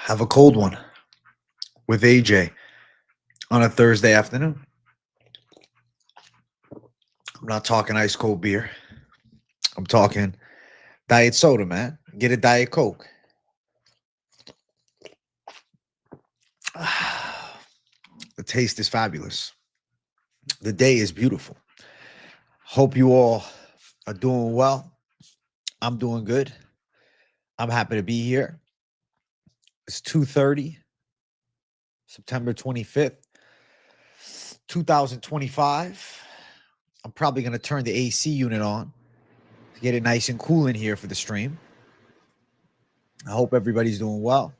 Have a cold one with AJ on a Thursday afternoon. I'm not talking ice cold beer. I'm talking diet soda, man. Get a Diet Coke. The taste is fabulous. The day is beautiful. Hope you all are doing well. I'm doing good. I'm happy to be here. It's 2:30, September 25th, 2025. I'm probably going to turn the AC unit on to get it nice and cool in here for the stream. I hope everybody's doing well.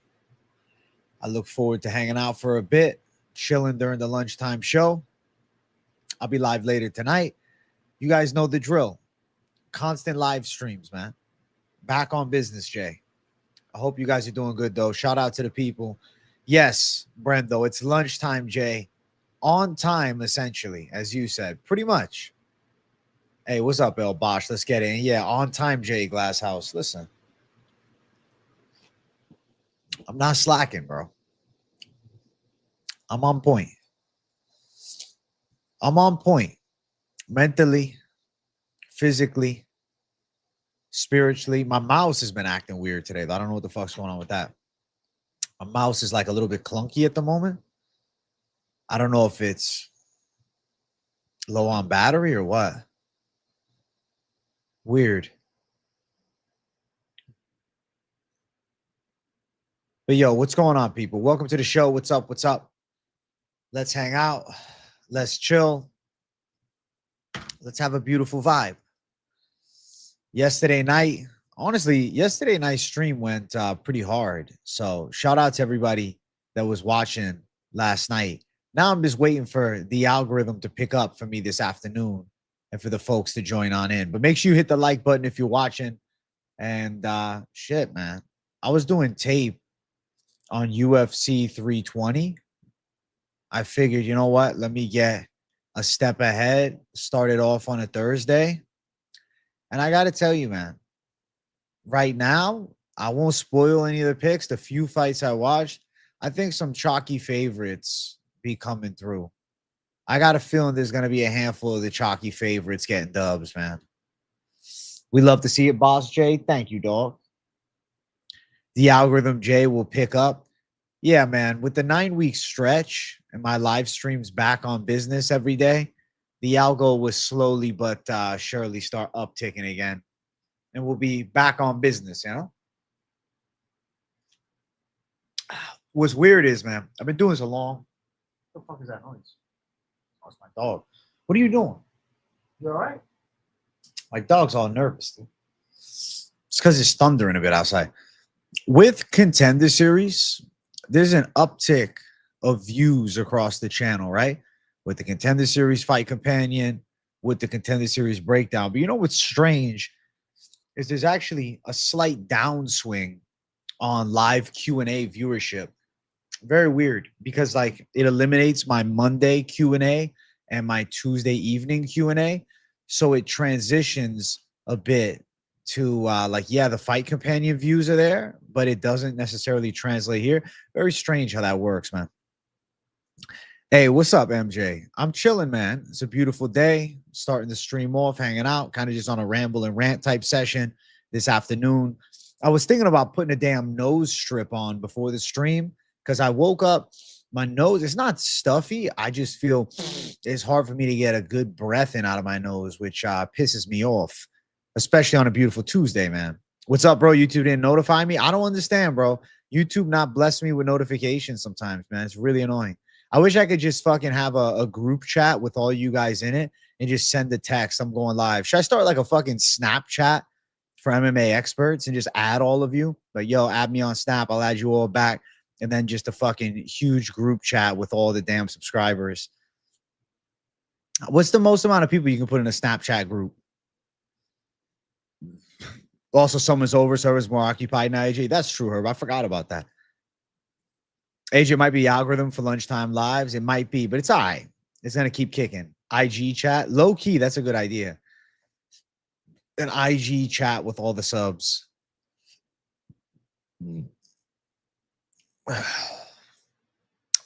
I look forward to hanging out for a bit, chilling during the lunchtime show. I'll be live later tonight. You guys know the drill. Constant live streams, man. Back on business, Jay. I hope you guys are doing good, though. Shout out to the people. Yes, Brando, it's lunchtime, Jay. On time, essentially, as you said. Pretty much. Hey, what's up, El Bosch? Let's get in. Yeah, on time, Jay Glasshouse. Listen. I'm not slacking, bro. I'm on point. I'm on point. Mentally, physically, spiritually. My mouse has been acting weird today. I don't know what the fuck's going on with that. My mouse is like a little bit clunky at the moment. I don't know if it's low on battery or what. Weird. But yo, what's going on, people? Welcome to the show. What's up? What's up? Let's hang out. Let's chill. Let's have a beautiful vibe. Yesterday night, honestly, yesterday night's stream went pretty hard. So shout out to everybody that was watching last night. Now I'm just waiting for the algorithm to pick up for me this afternoon and for the folks to join on in. But make sure you hit the like button if you're watching. And shit, man. I was doing tape on UFC 320. I figured, you know what? Let me get a step ahead. Start it off on a Thursday. And I got to tell you, man, right now, I won't spoil any of the picks. The few fights I watched, I think some chalky favorites be coming through. I got a feeling there's going to be a handful of the chalky favorites getting dubs, man. We love to see it, Boss Jay. Thank you, dog. The algorithm, Jay, will pick up. Yeah, man, with the 9-week stretch and my live streams back on business every day, the algo will slowly but surely start upticking again. And we'll be back on business, you know? What's weird is, man, I've been doing this a long. What the fuck is that noise? Oh, it's my dog. What are you doing? You all right? My dog's all nervous, dude. It's because it's thundering a bit outside. With Contender Series, there's an uptick of views across the channel, right? With the Contender Series Fight Companion, with the Contender Series Breakdown. But you know what's strange is there's actually a slight downswing on live Q&A viewership. Very weird because like it eliminates my Monday Q&A and my Tuesday evening Q&A. So it transitions a bit to the Fight Companion views are there, but it doesn't necessarily translate here. Very strange how that works, man. Hey, what's up, MJ? I'm chilling, man. It's a beautiful day. Starting the stream off, hanging out, kind of just on a ramble and rant type session this afternoon. I was thinking about putting a damn nose strip on before the stream because I woke up, my nose, it's not stuffy. I just feel it's hard for me to get a good breath in out of my nose, which pisses me off, especially on a beautiful Tuesday, man. What's up, bro? YouTube didn't notify me. I don't understand, bro. YouTube not bless me with notifications sometimes, man. It's really annoying. I wish I could just fucking have a group chat with all you guys in it and just send a text. I'm going live. Should I start like a fucking Snapchat for MMA experts and just add all of you? Like, yo, add me on Snap. I'll add you all back. And then just a fucking huge group chat with all the damn subscribers. What's the most amount of people you can put in a Snapchat group? Also, someone's over, server's more occupied now, AJ. That's true, Herb. I forgot about that. AJ, might be algorithm for lunchtime lives. It might be, but it's all right. It's going to keep kicking. IG chat. Low key, that's a good idea. An IG chat with all the subs.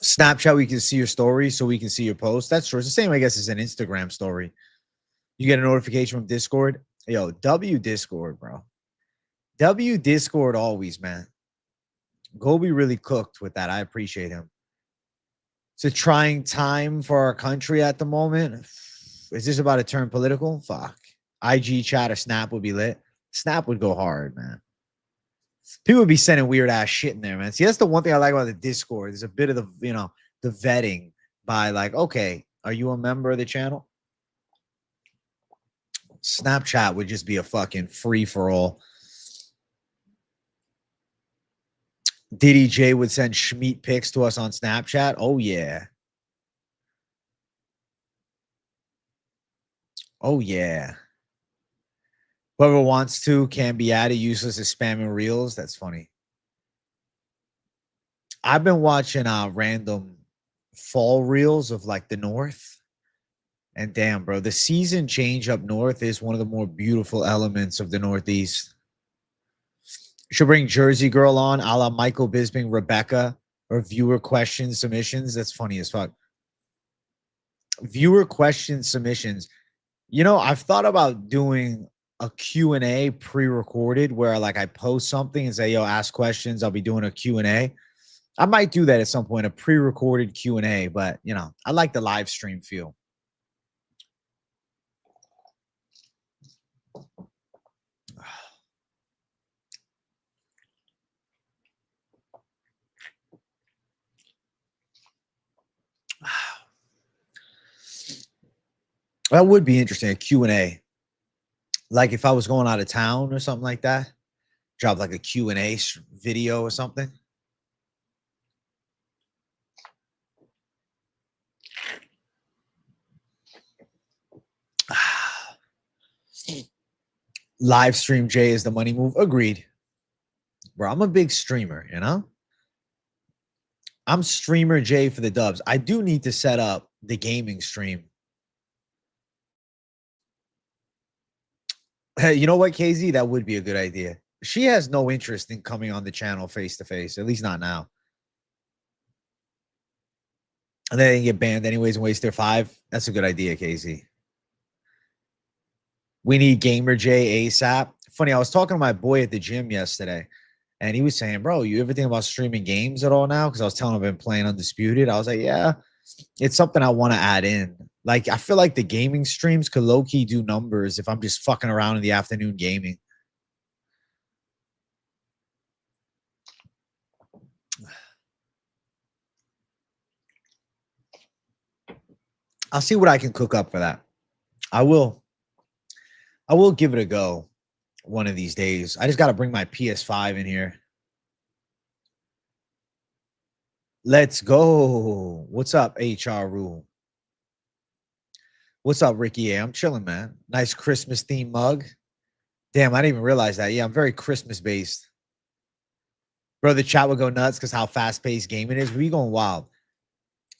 Snapchat, we can see your stories, so we can see your posts. That's true. It's the same, I guess, as an Instagram story. You get a notification from Discord. Yo, W Discord, bro. W Discord always, man. Gobi really cooked with that. I appreciate him. It's a trying time for our country at the moment. Is this about to turn political? Fuck. IG chat or Snap would be lit. Snap would go hard, man. People would be sending weird ass shit in there, man. See, that's the one thing I like about the Discord. There's a bit of the, you know, the vetting by like, okay, are you a member of the channel? Snapchat would just be a fucking free for all. Diddy J would send Schmeat pics to us on Snapchat. Oh, yeah. Oh, yeah. Whoever wants to can be added. Useless as spamming reels. That's funny. I've been watching random fall reels of like the North. And damn, bro, the season change up north is one of the more beautiful elements of the Northeast. Should bring Jersey Girl on, a la Michael Bisping, Rebecca, or viewer question submissions. That's funny as fuck. Viewer question submissions. You know, I've thought about doing a Q&A pre-recorded where like I post something and say, yo, ask questions. I'll be doing a Q&A. I might do that at some point, a pre-recorded Q&A, but you know, I like the live stream feel. That would be interesting, a Q&A. Like if I was going out of town or something like that, drop like a Q&A video or something. Live stream Jay is the money move. Agreed. Bro, I'm a big streamer, you know? I'm streamer Jay for the dubs. I do need to set up the gaming stream. You know what, KZ? That would be a good idea. She has no interest in coming on the channel face to face, at least not now. And then they get banned anyways and waste their 5. That's a good idea, KZ. We need Gamer J ASAP. Funny, I was talking to my boy at the gym yesterday, and he was saying, bro, you ever think about streaming games at all now? Because I was telling him I've been playing Undisputed. I was like, yeah, it's something I want to add in. Like, I feel like the gaming streams could low-key do numbers if I'm just fucking around in the afternoon gaming. I'll see what I can cook up for that. I will give it a go one of these days. I just got to bring my PS5 in here. Let's go. What's up, HR Rule? What's up, Ricky? I'm chilling, man. Nice Christmas themed mug. Damn, I didn't even realize that. Yeah, I'm very Christmas based. Bro, the chat would go nuts because how fast paced gaming is. We going wild.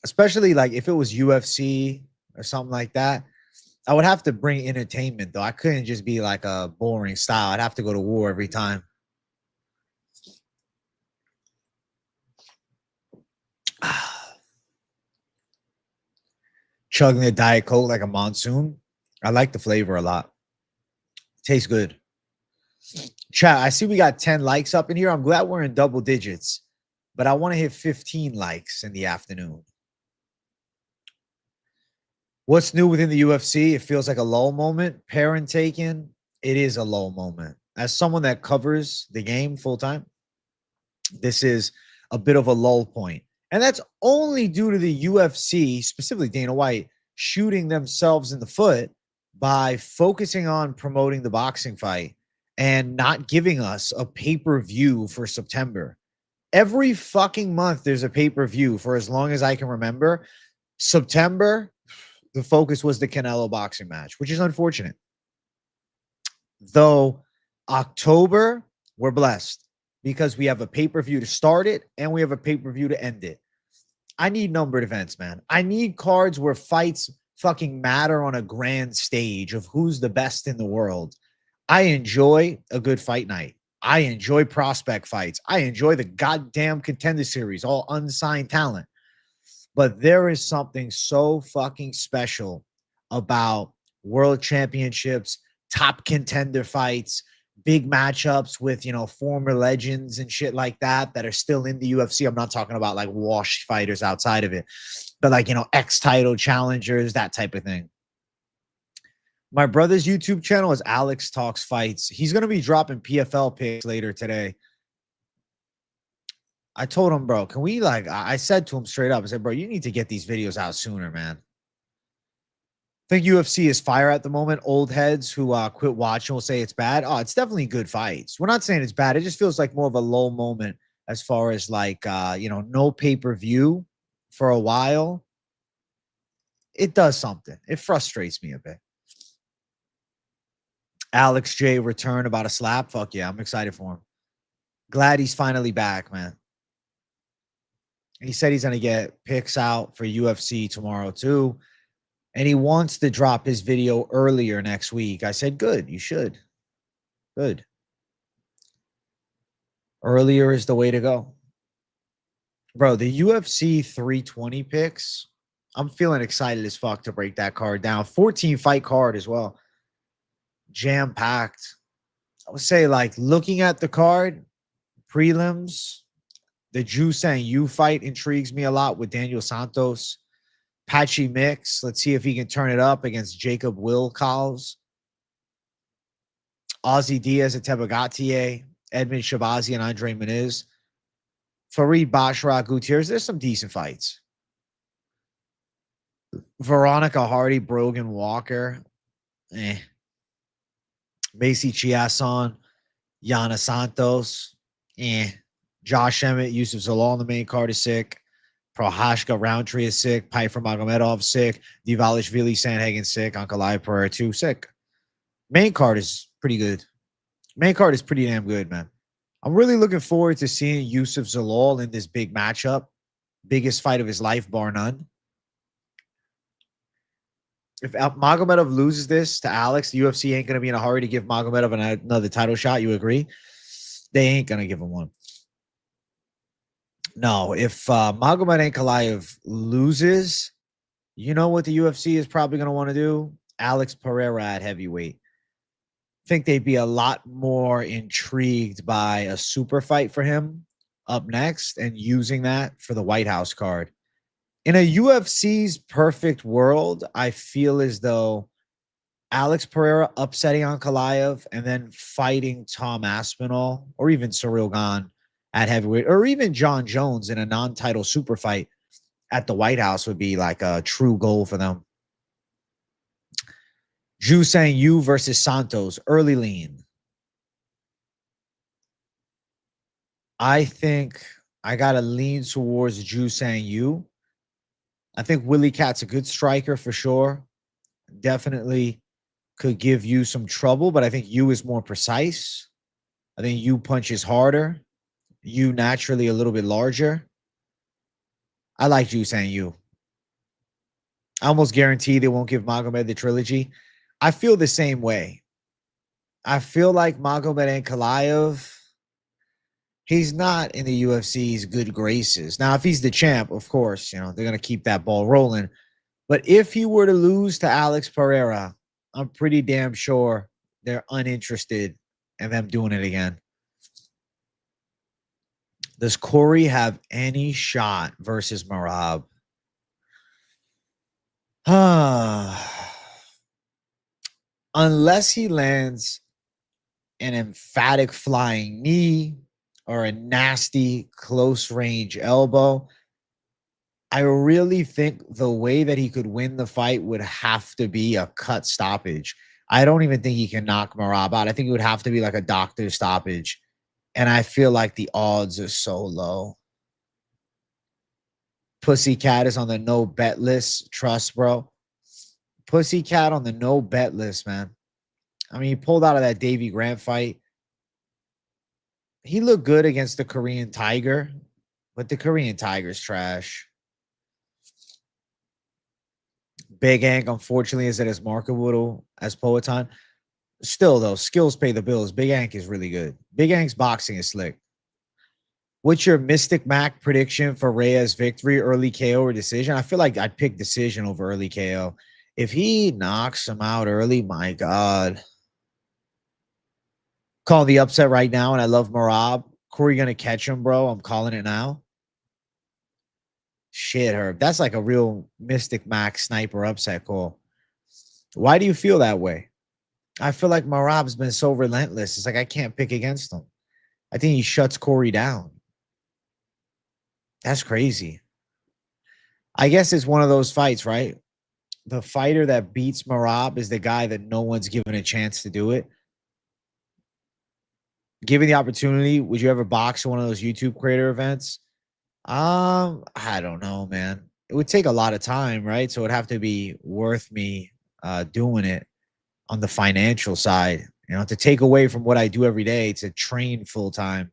Especially like if it was UFC or something like that. I would have to bring entertainment, though. I couldn't just be like a boring style. I'd have to go to war every time. Chugging a Diet Coke like a monsoon. I like the flavor a lot. Tastes good. Chat, I see we got 10 likes up in here. I'm glad we're in double digits, but I want to hit 15 likes in the afternoon. What's new within the UFC? It feels like a lull moment. Parent taken. It is a lull moment. As someone that covers the game full time, this is a bit of a lull point. And that's only due to the UFC, specifically Dana White, shooting themselves in the foot by focusing on promoting the boxing fight and not giving us a pay-per-view for September. Every fucking month there's a pay-per-view for as long as I can remember. September, the focus was the Canelo boxing match, which is unfortunate. Though October, we're blessed because we have a pay-per-view to start it and we have a pay-per-view to end it. I need numbered events, man. I need cards where fights fucking matter on a grand stage of who's the best in the world. I enjoy a good fight night. I enjoy prospect fights. I enjoy the goddamn Contender Series, all unsigned talent. But there is something so fucking special about world championships, top contender fights, big matchups with, former legends and shit like that are still in the UFC. I'm not talking about like washed fighters outside of it, but like, ex-title challengers, that type of thing. My brother's YouTube channel is Alex Talks Fights. He's going to be dropping PFL picks later today. I told him, bro, can we I said to him straight up, I said, bro, you need to get these videos out sooner, man. I think UFC is fire at the moment. Old heads who quit watching will say it's bad. Oh, it's definitely good fights. We're not saying it's bad. It just feels like more of a low moment as far as no pay-per-view for a while. It does something. It frustrates me a bit. Alex J return about a slap. Fuck yeah, I'm excited for him. Glad he's finally back, man. He said he's going to get picks out for UFC tomorrow too. And he wants to drop his video earlier next week. I said, good, you should. Good. Earlier is the way to go. Bro, the UFC 320 picks, I'm feeling excited as fuck to break that card down. 14 fight card as well. Jam-packed. I would say, looking at the card, prelims, the Ju Sang Yu fight intrigues me a lot with Daniel Santos. Patchy mix. Let's see if he can turn it up against Jacob Wilcox. Ozzy Diaz and Tebagatier. Edmund Shabazi and Andre Muniz. Farid Basharat Gutierrez. There's some decent fights. Veronica Hardy, Brogan Walker. Macy Chiasson. Yana Santos. Josh Emmett, Yusuf Zalal on the main card is sick. Prohashka Roundtree is sick. Piper Magomedov sick. Divalishvili Sandhagen sick. Ankalaev Pereira 2 sick. Main card is pretty good. Main card is pretty damn good, man. I'm really looking forward to seeing Yusuf Zalal in this big matchup. Biggest fight of his life, bar none. If Magomedov loses this to Alex, the UFC ain't going to be in a hurry to give Magomedov another title shot. You agree? They ain't going to give him one. No, if Magomed Ankalaev loses, you know what the UFC is probably going to want to do? Alex Pereira at heavyweight. I think they'd be a lot more intrigued by a super fight for him up next and using that for the White House card. In a UFC's perfect world, I feel as though Alex Pereira upsetting Ankalaev and then fighting Tom Aspinall or even Cyril Gane at heavyweight, or even John Jones in a non-title super fight at the White House would be like a true goal for them. Ju Sang Yu versus Santos, early lean. I think I got to lean towards Ju Sang Yu. I think Willie Cat's a good striker for sure. Definitely could give you some trouble, but I think Yu is more precise. I think Yu punches harder. Yu naturally a little bit larger. I like Ju Sang Yu. I almost guarantee they won't give Magomed the trilogy. I feel the same way. I feel like Magomed Ankalaev, he's not in the UFC's good graces. Now, if he's the champ, of course, they're going to keep that ball rolling. But if he were to lose to Alex Pereira, I'm pretty damn sure they're uninterested in them doing it again. Does Corey have any shot versus Merab? Unless he lands an emphatic flying knee or a nasty close range elbow, I really think the way that he could win the fight would have to be a cut stoppage. I don't even think he can knock Merab out. I think it would have to be like a doctor stoppage. And I feel like the odds are so low. Pussycat is on the no bet list. Trust, bro. Pussycat on the no bet list, man. I mean, he pulled out of that Davy Grant fight. He looked good against the Korean Tiger, but the Korean Tiger's trash. Big Ang, unfortunately, isn't as marketable as Poetan. Still, though, skills pay the bills. Big Ank is really good. Big Ank's boxing is slick. What's your Mystic Mac prediction for Reyes victory, early KO or decision? I feel like I'd pick decision over early KO. If he knocks him out early, my God. Calling the upset right now, and I love Merab. Corey gonna catch him, bro. I'm calling it now. Shit, Herb. That's like a real Mystic Mac sniper upset call. Why do you feel that way? I feel like Merab's been so relentless. It's like I can't pick against him. I think he shuts Corey down. That's crazy. I guess it's one of those fights, right? The fighter that beats Merab is the guy that no one's given a chance to do it. Given the opportunity, would you ever box at one of those YouTube creator events? I don't know, man. It would take a lot of time, right? So it'd have to be worth me doing it on the financial side. You know, to take away from what I do every day to train full time.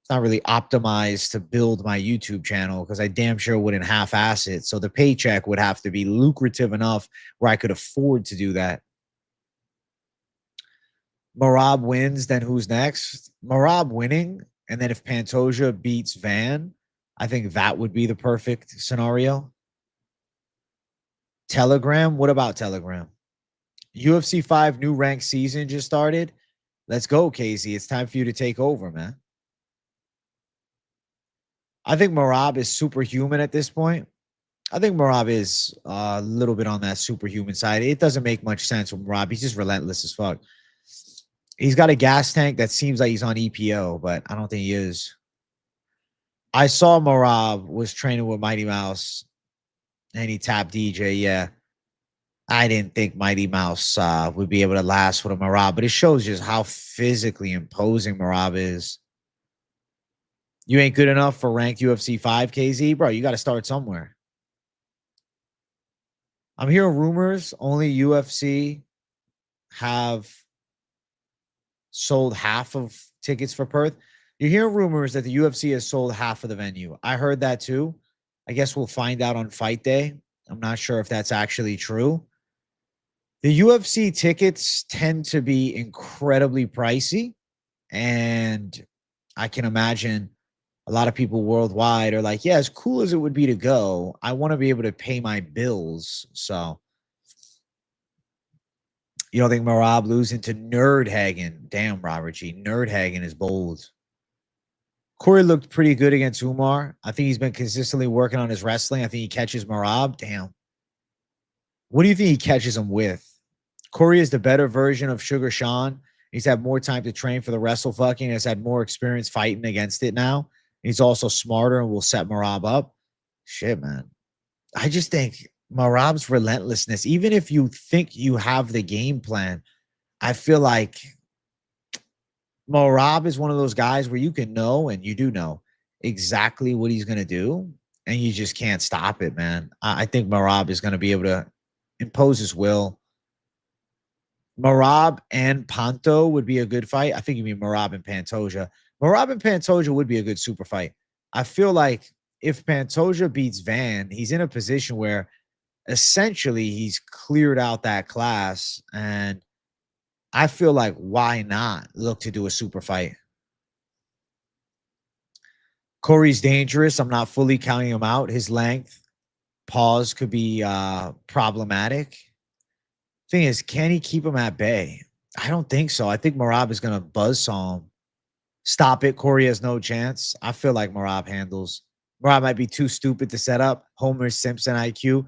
It's not really optimized to build my YouTube channel because I damn sure wouldn't half-ass it. So the paycheck would have to be lucrative enough where I could afford to do that. Merab wins, then who's next? Merab winning, and then if Pantoja beats Van, I think that would be the perfect scenario. Telegram? What about Telegram? UFC 5 new ranked season just started. Let's go, Casey. It's time for you to take over, man. I think Merab is superhuman at this point. I think Merab is a little bit on that superhuman side. It doesn't make much sense with Merab. He's just relentless as fuck. He's got a gas tank that seems like he's on EPO, but I don't think he is. I saw Merab was training with Mighty Mouse and he tapped DJ. Yeah. I didn't think Mighty Mouse would be able to last with a Merab, but it shows just how physically imposing Merab is. You ain't good enough for ranked UFC 5, KZ? Bro, you got to start somewhere. I'm hearing rumors only UFC have sold half of tickets for Perth. You're hearing rumors that the UFC has sold half of the venue. I heard that too. I guess we'll find out on fight day. I'm not sure if that's actually true. The UFC tickets tend to be incredibly pricey, and I can imagine a lot of people worldwide are like, yeah, as cool as it would be to go, I want to be able to pay my bills. So you don't think Merab losing to Nerdhagen? Damn, Robert G. Nerdhagen is bold. Corey looked pretty good against Umar. I think he's been consistently working on his wrestling. I think he catches Merab. Damn. What do you think he catches him with? Corey is the better version of Sugar Sean. He's had more time to train for the wrestle fucking. Has had more experience fighting against it now. He's also smarter and will set Merab up. Shit, man. I just think Merab's relentlessness, even if you think you have the game plan, I feel like Merab is one of those guys where you can know, and you do know exactly what he's going to do, and you just can't stop it, man. I think Merab is going to be able to impose his will. Merab and Panto would be a good fight. I think you mean Merab and Pantoja. Merab and Pantoja would be a good super fight. I feel like if Pantoja beats Van, he's in a position where essentially he's cleared out that class, and I feel like why not look to do a super fight? Corey's dangerous. I'm not fully counting him out. His length, pause could be problematic. Thing is, can he keep him at bay? I don't think so. I think Merab is going to buzzsaw him. Stop it. Corey has no chance. I feel like Merab handles. Merab might be too stupid to set up. Homer Simpson IQ.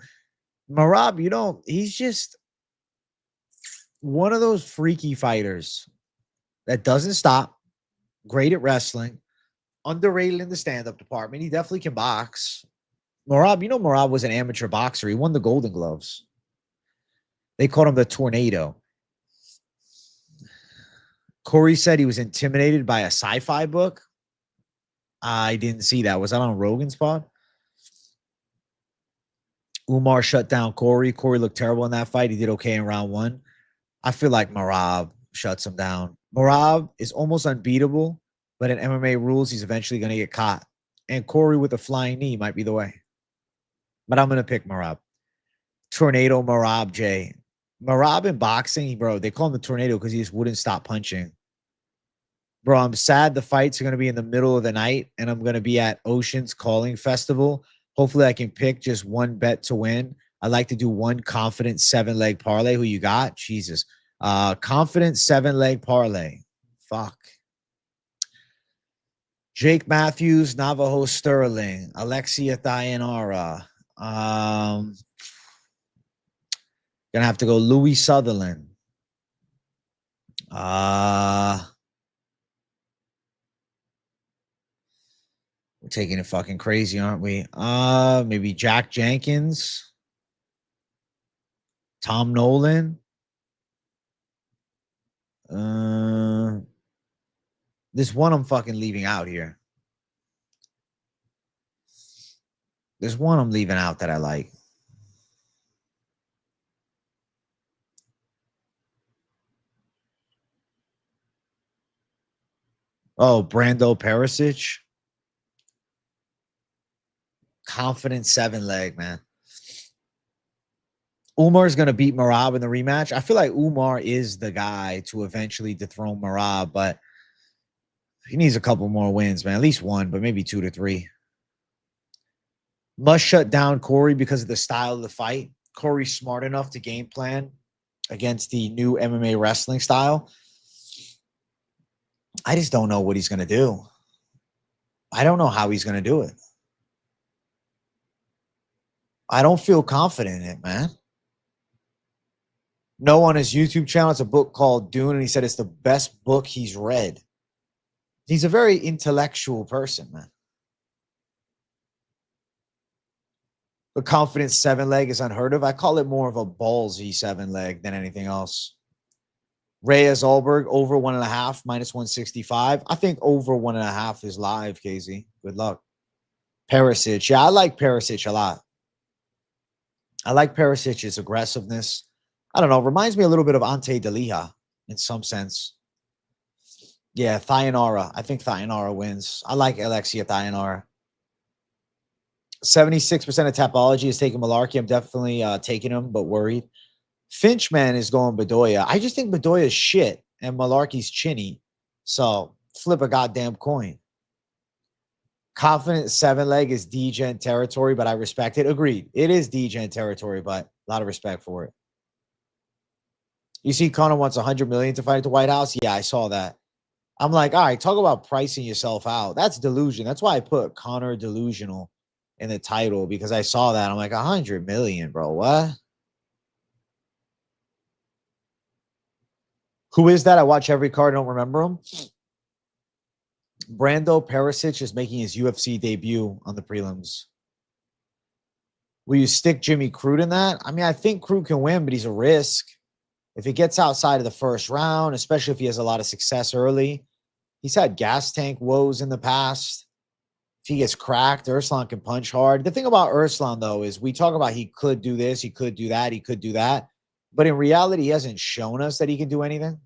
Merab, you know, he's just one of those freaky fighters that doesn't stop. Great at wrestling. Underrated in the stand-up department. He definitely can box. Merab, you know, Merab was an amateur boxer. He won the Golden Gloves. They called him the Tornado. Corey said he was intimidated by a sci-fi book. I didn't see that. Was that on Rogan's pod? Umar shut down Corey. Corey looked terrible in that fight. He did okay in round one. I feel like Merab shuts him down. Merab is almost unbeatable, but in MMA rules, he's eventually going to get caught. And Corey with a flying knee might be the way. But I'm going to pick Merab. Tornado Merab J. Merab in boxing, bro, they call him the tornado because he just wouldn't stop punching. Bro, I'm sad the fights are going to be in the middle of the night, and I'm going to be at Ocean's Calling Festival. Hopefully, I can pick just one bet to win. I like to do one confident 7-leg parlay. Who you got? Jesus. Confident 7-leg parlay. Fuck. Jake Mathews, Navajo Sterling, Alexia Thayanara. Gonna have to go Louis Sutherland. We're taking it fucking crazy, aren't we? Maybe Jack Jenkins, Tom Nolan. This one I'm fucking leaving out here. There's one I'm leaving out that I like. Oh, Brando Peričić. Confident 7-leg, man. Umar is going to beat Merab in the rematch. I feel like Umar is the guy to eventually dethrone Merab, but he needs a couple more wins, man. At least one, but maybe 2 to 3. Must shut down Corey because of the style of the fight. Corey's smart enough to game plan against the new MMA wrestling style. I just don't know what he's going to do. I don't know how he's going to do it. I don't feel confident in it, man. No, on his YouTube channel, it's a book called Dune, and he said it's the best book he's read. He's a very intellectual person, man. The confident 7-leg is unheard of. I call it more of a ballsy 7-leg than anything else. Reyes Ulberg over 1.5 minus 165. I think over 1.5 is live, KZ. Good luck. Peričić. Yeah, I like Peričić a lot. I like Perisić's aggressiveness. I don't know. Reminds me a little bit of Ante Delija in some sense. Yeah, Thayanara. I think Thayanara wins. I like Alexia Thayanara. 76% of Tapology is taking Mullarkey. I'm definitely taking him, but worried. Finchman is going Bedoya. I just think Bedoya is shit and Mullarkey's chinny. So flip a goddamn coin. Confident 7-leg is D-Gen territory, but I respect it. Agreed. It is D-Gen territory, but a lot of respect for it. You see Conor wants $100 million to fight at the White House? Yeah, I saw that. I'm like, all right, talk about pricing yourself out. That's delusion. That's why I put Conor Delusional in the title, because I saw that. I'm like, $100 million, bro. What? Who is that? I watch every card. I don't remember him. Brando Peričić is making his UFC debut on the prelims. Will you stick Jimmy Crute in that? I mean, I think Crute can win, but he's a risk. If he gets outside of the first round, especially if he has a lot of success early, he's had gas tank woes in the past. If he gets cracked, Erslan can punch hard. The thing about Erslan, though, is we talk about he could do this, he could do that, he could do that. But in reality, he hasn't shown us that he can do anything.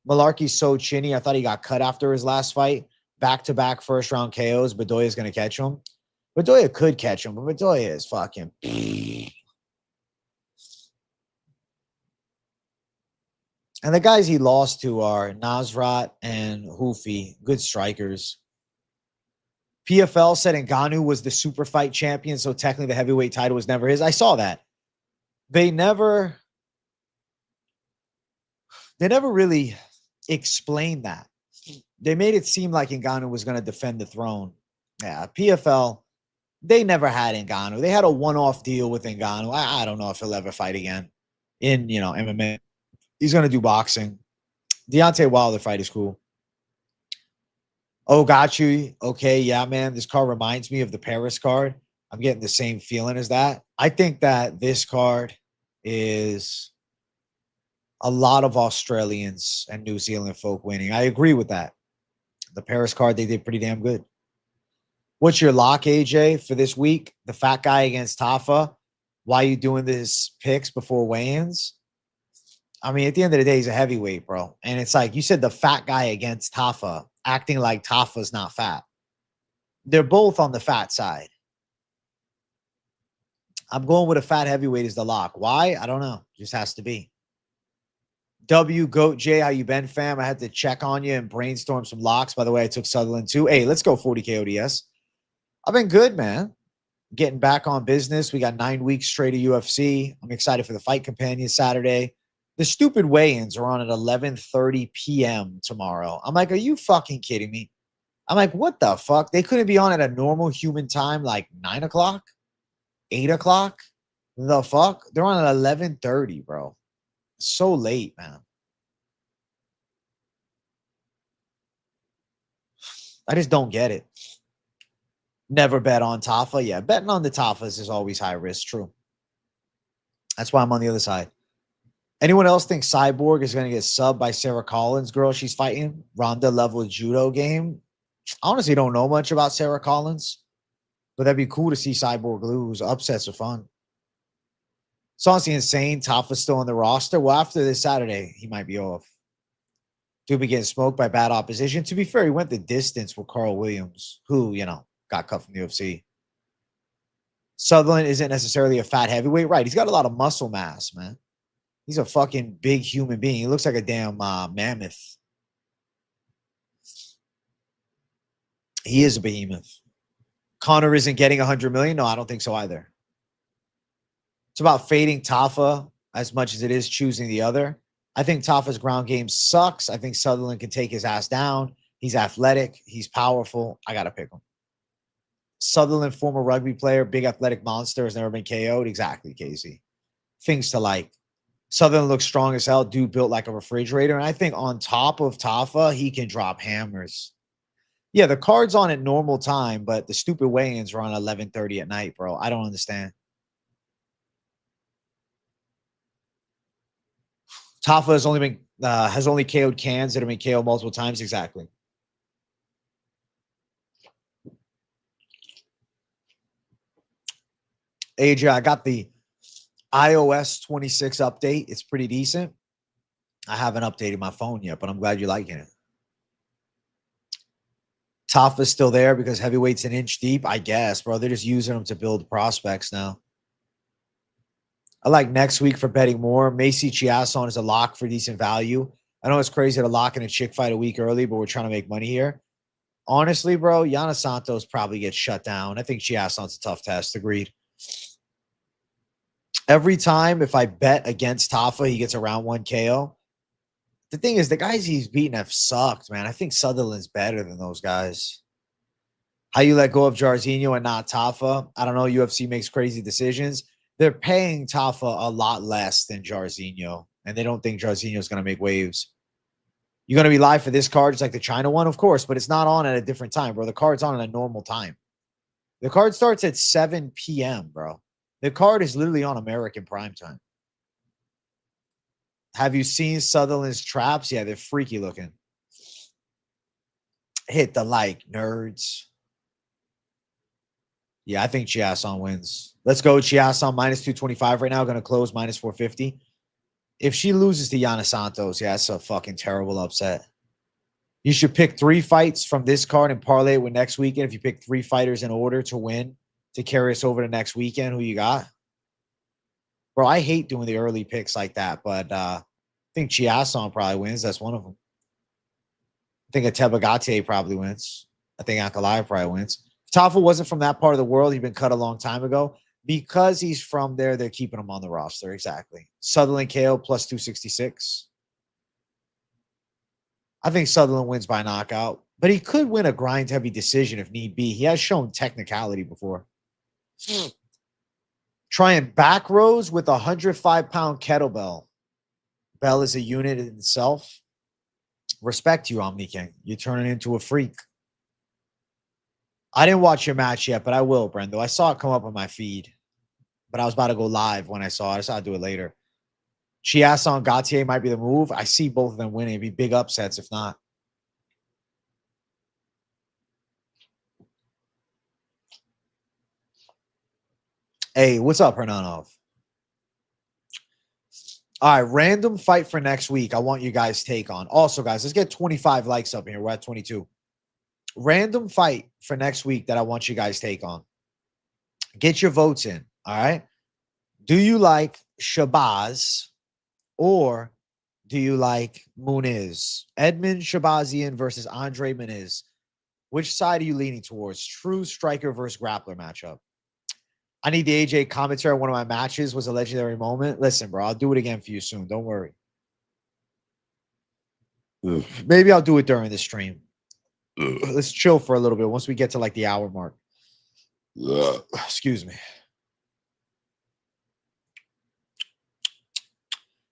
Mullarkey's so chinny. I thought he got cut after his last fight. Back-to-back first-round KOs. Bedoya's going to catch him. Bedoya could catch him, but Bedoya is fucking... And the guys he lost to are Nasrat and Houfi. Good strikers. PFL said Ngannou was the super fight champion, so technically the heavyweight title was never his. I saw that. They never really explained that. They made it seem like Ngannou was going to defend the throne. Yeah, PFL, they never had Ngannou. They had a one-off deal with Ngannou. I don't know if he'll ever fight again in, MMA. He's going to do boxing. Deontay Wilder fight is cool. Oh, got you. Okay, yeah, man. This card reminds me of the Paris card. I'm getting the same feeling as that. I think that this card is a lot of Australians and New Zealand folk winning. I agree with that. The Paris card, they did pretty damn good. What's your lock, AJ, for this week? The fat guy against Tafa. Why are you doing this picks before weigh-ins? I mean, at the end of the day, he's a heavyweight, bro. And it's like, you said the fat guy against Tafa, acting like Tafa's not fat. They're both on the fat side. I'm going with a fat heavyweight as the lock. Why? I don't know. Just has to be. W Goat J, how you been, fam? I had to check on you and brainstorm some locks. By the way, I took Sutherland too. Hey, let's go 40K ODS. I've been good, man. Getting back on business. We got 9 weeks straight of UFC. I'm excited for the Fight Companion Saturday. The stupid weigh-ins are on at 11:30 p.m. tomorrow. I'm like, are you fucking kidding me? I'm like, what the fuck? They couldn't be on at a normal human time, like 9 o'clock, 8 o'clock. The fuck? They're on at 11:30, bro. So late, man. I just don't get it. Never bet on Tafa. Yeah, betting on the Tafas is always high risk. True. That's why I'm on the other side. Anyone else think Cyborg is going to get subbed by Sarah Collins, girl she's fighting? Ronda level judo game? I honestly don't know much about Sarah Collins, but that'd be cool to see Cyborg lose. Upsets are fun. It's honestly insane. Tafa's still on the roster. Well, after this Saturday, he might be off. Dude be getting smoked by bad opposition. To be fair, he went the distance with Carl Williams, who, got cut from the UFC. Sutherland isn't necessarily a fat heavyweight. Right. He's got a lot of muscle mass, man. He's a fucking big human being. He looks like a damn mammoth. He is a behemoth. Connor isn't getting 100 million. No, I don't think so either. It's about fading Tafa as much as it is choosing the other. I think Tafa's ground game sucks. I think Sutherland can take his ass down. He's athletic. He's powerful. I got to pick him. Sutherland, former rugby player, big athletic monster, has never been KO'd. Exactly, Casey. Things to like. Sutherland looks strong as hell. Dude built like a refrigerator. And I think on top of Tafa, he can drop hammers. Yeah, the card's on at normal time, but the stupid weigh-ins are on 11:30 at night, bro. I don't understand. Tafa has only KO'd cans that have been KO'd multiple times. Exactly. AJ, I got the iOS 26 update. It's pretty decent. I haven't updated my phone yet, but I'm glad you're liking it. Tafa's still there because heavyweight's an inch deep. I guess, bro. They're just using them to build prospects now. I like next week for betting more. Macy Chiasson is a lock for decent value. I know it's crazy to lock in a chick fight a week early, but we're trying to make money here. Honestly, bro, Yana Santos probably gets shut down. I think Chiasson's a tough test. Agreed. Every time if I bet against Tafa, he gets around 1 KO. The thing is, the guys he's beaten have sucked, man. I think Sutherland's better than those guys. How you let go of Jairzinho and not Tafa? I don't know. UFC makes crazy decisions. They're paying Tafa a lot less than Jairzinho, and they don't think Jairzinho's going to make waves. You're going to be live for this card. It's like the China one, of course, but it's not on at a different time, bro. The card's on at a normal time. The card starts at 7 p.m., bro. The card is literally on American prime time. Have you seen Sutherland's traps? Yeah, they're freaky looking. Hit the like, nerds. Yeah, I think Chiasson wins. Let's go. Chiasson minus 225 right now. Going to close minus 450. If she loses to Yana Santos, yeah, that's a fucking terrible upset. You should pick 3 fights from this card and parlay it with next weekend. If you pick 3 fighters in order to win, to carry us over to next weekend, who you got? Bro, I hate doing the early picks like that, but I think Chiasson probably wins. That's one of them. I think Atebagate probably wins. I think Ankalaev probably wins. If Tafa wasn't from that part of the world, he'd been cut a long time ago. Because he's from there, they're keeping him on the roster. Exactly. Sutherland KO plus 266. I think Sutherland wins by knockout, but he could win a grind-heavy decision if need be. He has shown technicality before. Trying back rows with a 105-pound kettlebell. Bell is a unit in itself. Respect you, Omni King. You're turning into a freak. I didn't watch your match yet, but I will, Brando. I saw it come up on my feed, but I was about to go live when I saw it. So I'll do it later. Chiasson Gautier might be the move. I see both of them winning. It'd be big upsets if not. Hey, what's up, Hernanov? All right, random fight for next week. I want you guys' take on. Also, guys, let's get 25 likes up here. We're at 22. Random fight for next week that I want you guys' take on. Get your votes in, all right? Do you like Shabazz or do you like Muniz? Edmund Shabazian versus Andre Muniz. Which side are you leaning towards? True striker versus grappler matchup. I need the AJ commentary on one of my matches was a legendary moment. Listen, bro, I'll do it again for you soon. Don't worry. Maybe I'll do it during the stream. Let's chill for a little bit once we get to like the hour mark. Excuse me.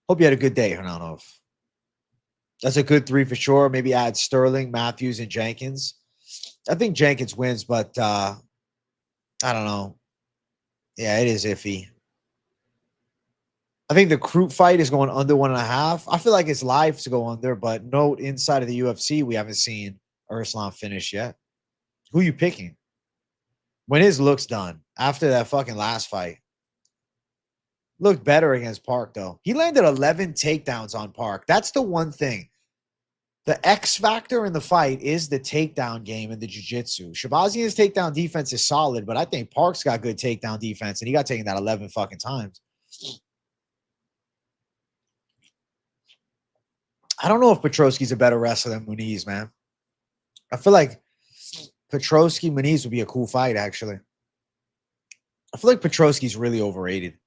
Hope you had a good day, Hernanov. That's a good 3 for sure. Maybe add Sterling, Mathews, and Jenkins. I think Jenkins wins, but I don't know. Yeah, it is iffy. I think the Crute fight is going under 1.5. I feel like it's live to go under, but note inside of the UFC, we haven't seen Erslan finish yet. Who you picking? When his looks done after that fucking last fight. Looked better against Park, though. He landed 11 takedowns on Park. That's the one thing. The X factor in the fight is the takedown game and the jiu-jitsu. Shabazian's takedown defense is solid, but I think Park's got good takedown defense, and he got taken that 11 fucking times. I don't know if Petroski's a better wrestler than Muniz, man. I feel like Petroski Muniz would be a cool fight, actually. I feel like Petroski's really overrated.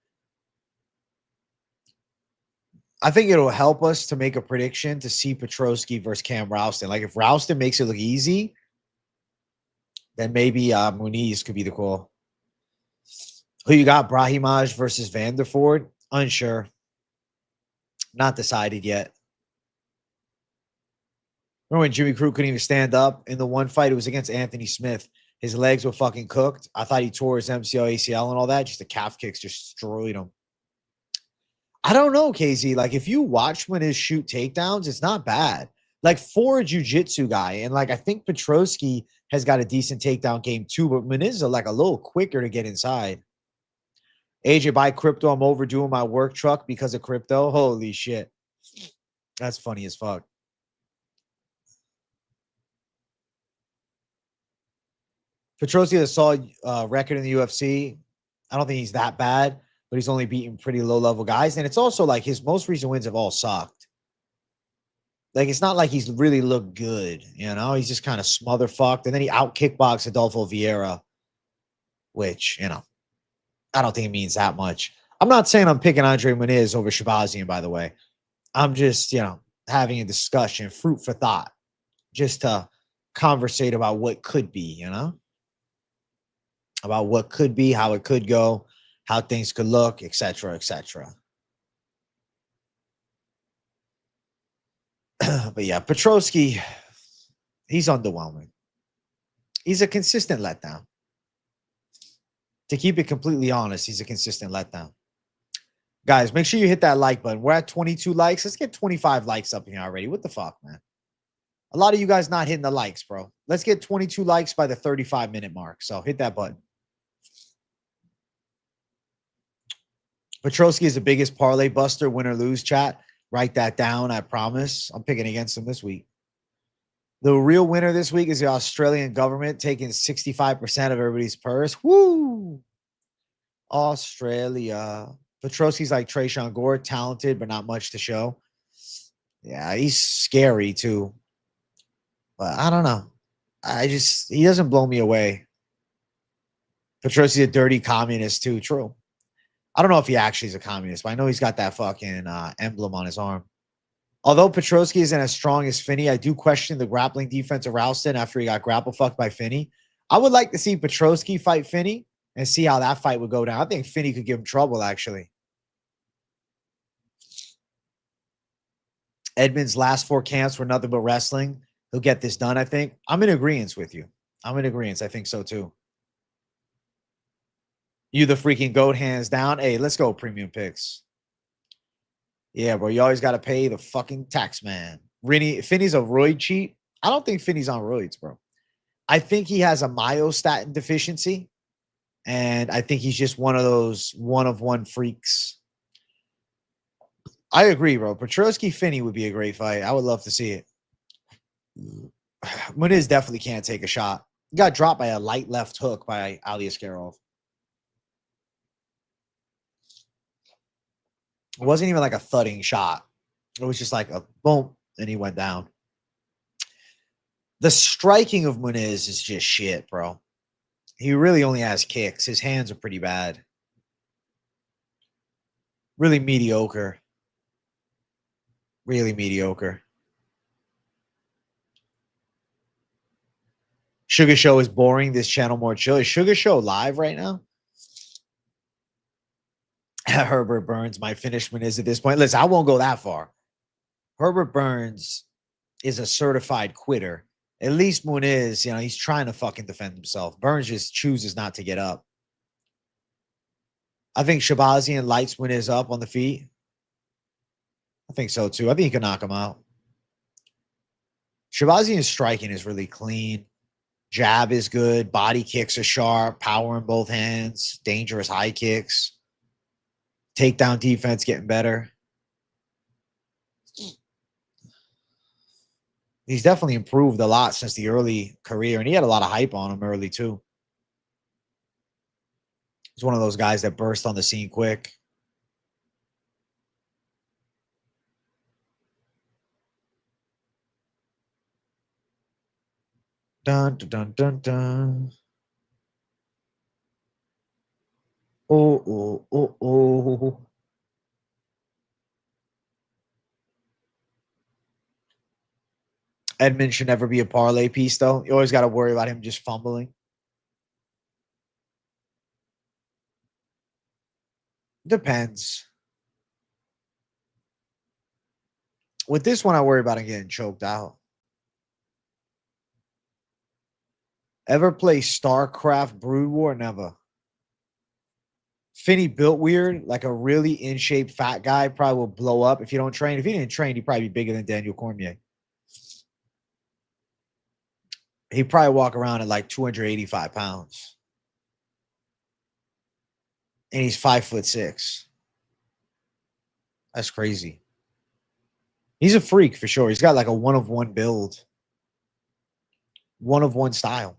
I think it'll help us to make a prediction to see Petroski versus Cam Rowston. Like, if Rowston makes it look easy, then maybe Muniz could be the call. Who you got? Brahimaj versus Vanderford? Unsure. Not decided yet. Remember when Jimmy Crute couldn't even stand up in the one fight? It was against Anthony Smith. His legs were fucking cooked. I thought he tore his MCL, ACL, and all that. Just the calf kicks just destroyed him. I don't know, KZ. Like, if you watch when his shoot takedowns, it's not bad. Like, for a jiu-jitsu guy, and like I think Petroski has got a decent takedown game too, but Muniz is like a little quicker to get inside. AJ, buy crypto. I'm overdoing my work truck because of crypto. Holy shit. That's funny as fuck. Petroski has a solid record in the UFC. I don't think he's that bad, but he's only beaten pretty low-level guys. And it's also like his most recent wins have all sucked. Like, it's not like he's really looked good, you know? He's just kind of smother-fucked. And then he out-kickboxed Adolfo Vieira, which, you know, I don't think it means that much. I'm not saying I'm picking Andre Muniz over Shabazian, by the way. I'm just, you know, having a discussion, fruit for thought, just to conversate about what could be, you know? About what could be, how it could go, how things could look, etc., etc. But yeah, Petroski, he's underwhelming. He's a consistent letdown. To keep it completely honest, he's a consistent letdown. Guys, make sure you hit that like button. We're at 22 likes. Let's get 25 likes up here already. What the fuck, man? A lot of you guys not hitting the likes, bro. Let's get 22 likes by the 35-minute mark. So hit that button. Petroski is the biggest parlay buster, win or lose, chat. Write that down, I promise. I'm picking against him this week. The real winner this week is the Australian government taking 65% of everybody's purse. Woo! Australia. Petroski's like Trayshawn Gore, talented, but not much to show. Yeah, he's scary too. But I don't know. He doesn't blow me away. Petroski's a dirty communist too. True. I don't know if he actually is a communist, but I know he's got that fucking emblem on his arm. Although Petroski isn't as strong as Finney, I do question the grappling defense of Rowston after he got grapple fucked by Finney. I would like to see Petroski fight Finney and see how that fight would go down. I think Finney could give him trouble, actually. Edmund's last 4 camps were nothing but wrestling. He'll get this done, I think. I'm in agreement with you. I'm in agreement. I think so, too. You the freaking goat, hands down. Hey, let's go, premium picks. Yeah, bro. You always got to pay the fucking tax man. Finney's a roid cheat. I don't think Finney's on roids, bro. I think he has a myostatin deficiency. And I think he's just one of those one-of-one freaks. I agree, bro. Petroski Finney would be a great fight. I would love to see it. Muniz definitely can't take a shot. He got dropped by a light left hook by Ali Askarov. It wasn't even like a thudding shot. It was just like a boom, and he went down. The striking of Muniz is just shit, bro. He really only has kicks. His hands are pretty bad. Really mediocre. Really mediocre. Sugar Show is boring. This channel more chill. Is Sugar Show live right now? Herbert Burns might finish Muniz at this point. Listen, I won't go that far. Herbert Burns is a certified quitter. At least Muniz, you know, he's trying to fucking defend himself. Burns just chooses not to get up. I think Shabazian lights Muniz up on the feet. I think so too. I think he can knock him out. Shabazian's striking is really clean. Jab is good. Body kicks are sharp. Power in both hands. Dangerous high kicks. Takedown defense getting better. He's definitely improved a lot since the early career, and he had a lot of hype on him early too. He's one of those guys that burst on the scene quick. Dun, dun, dun, dun, dun. Oh. Edmund should never be a parlay piece, though. You always got to worry about him just fumbling. Depends. With this one, I worry about him getting choked out. Ever play StarCraft Brood War? Never. Finney built weird, like a really in shape fat guy, probably will blow up if you don't train. If he didn't train, he'd probably be bigger than Daniel Cormier. He'd probably walk around at like 285 pounds. And he's 5'6". That's crazy. He's a freak for sure. He's got like a one-of-one build. One-of-one style.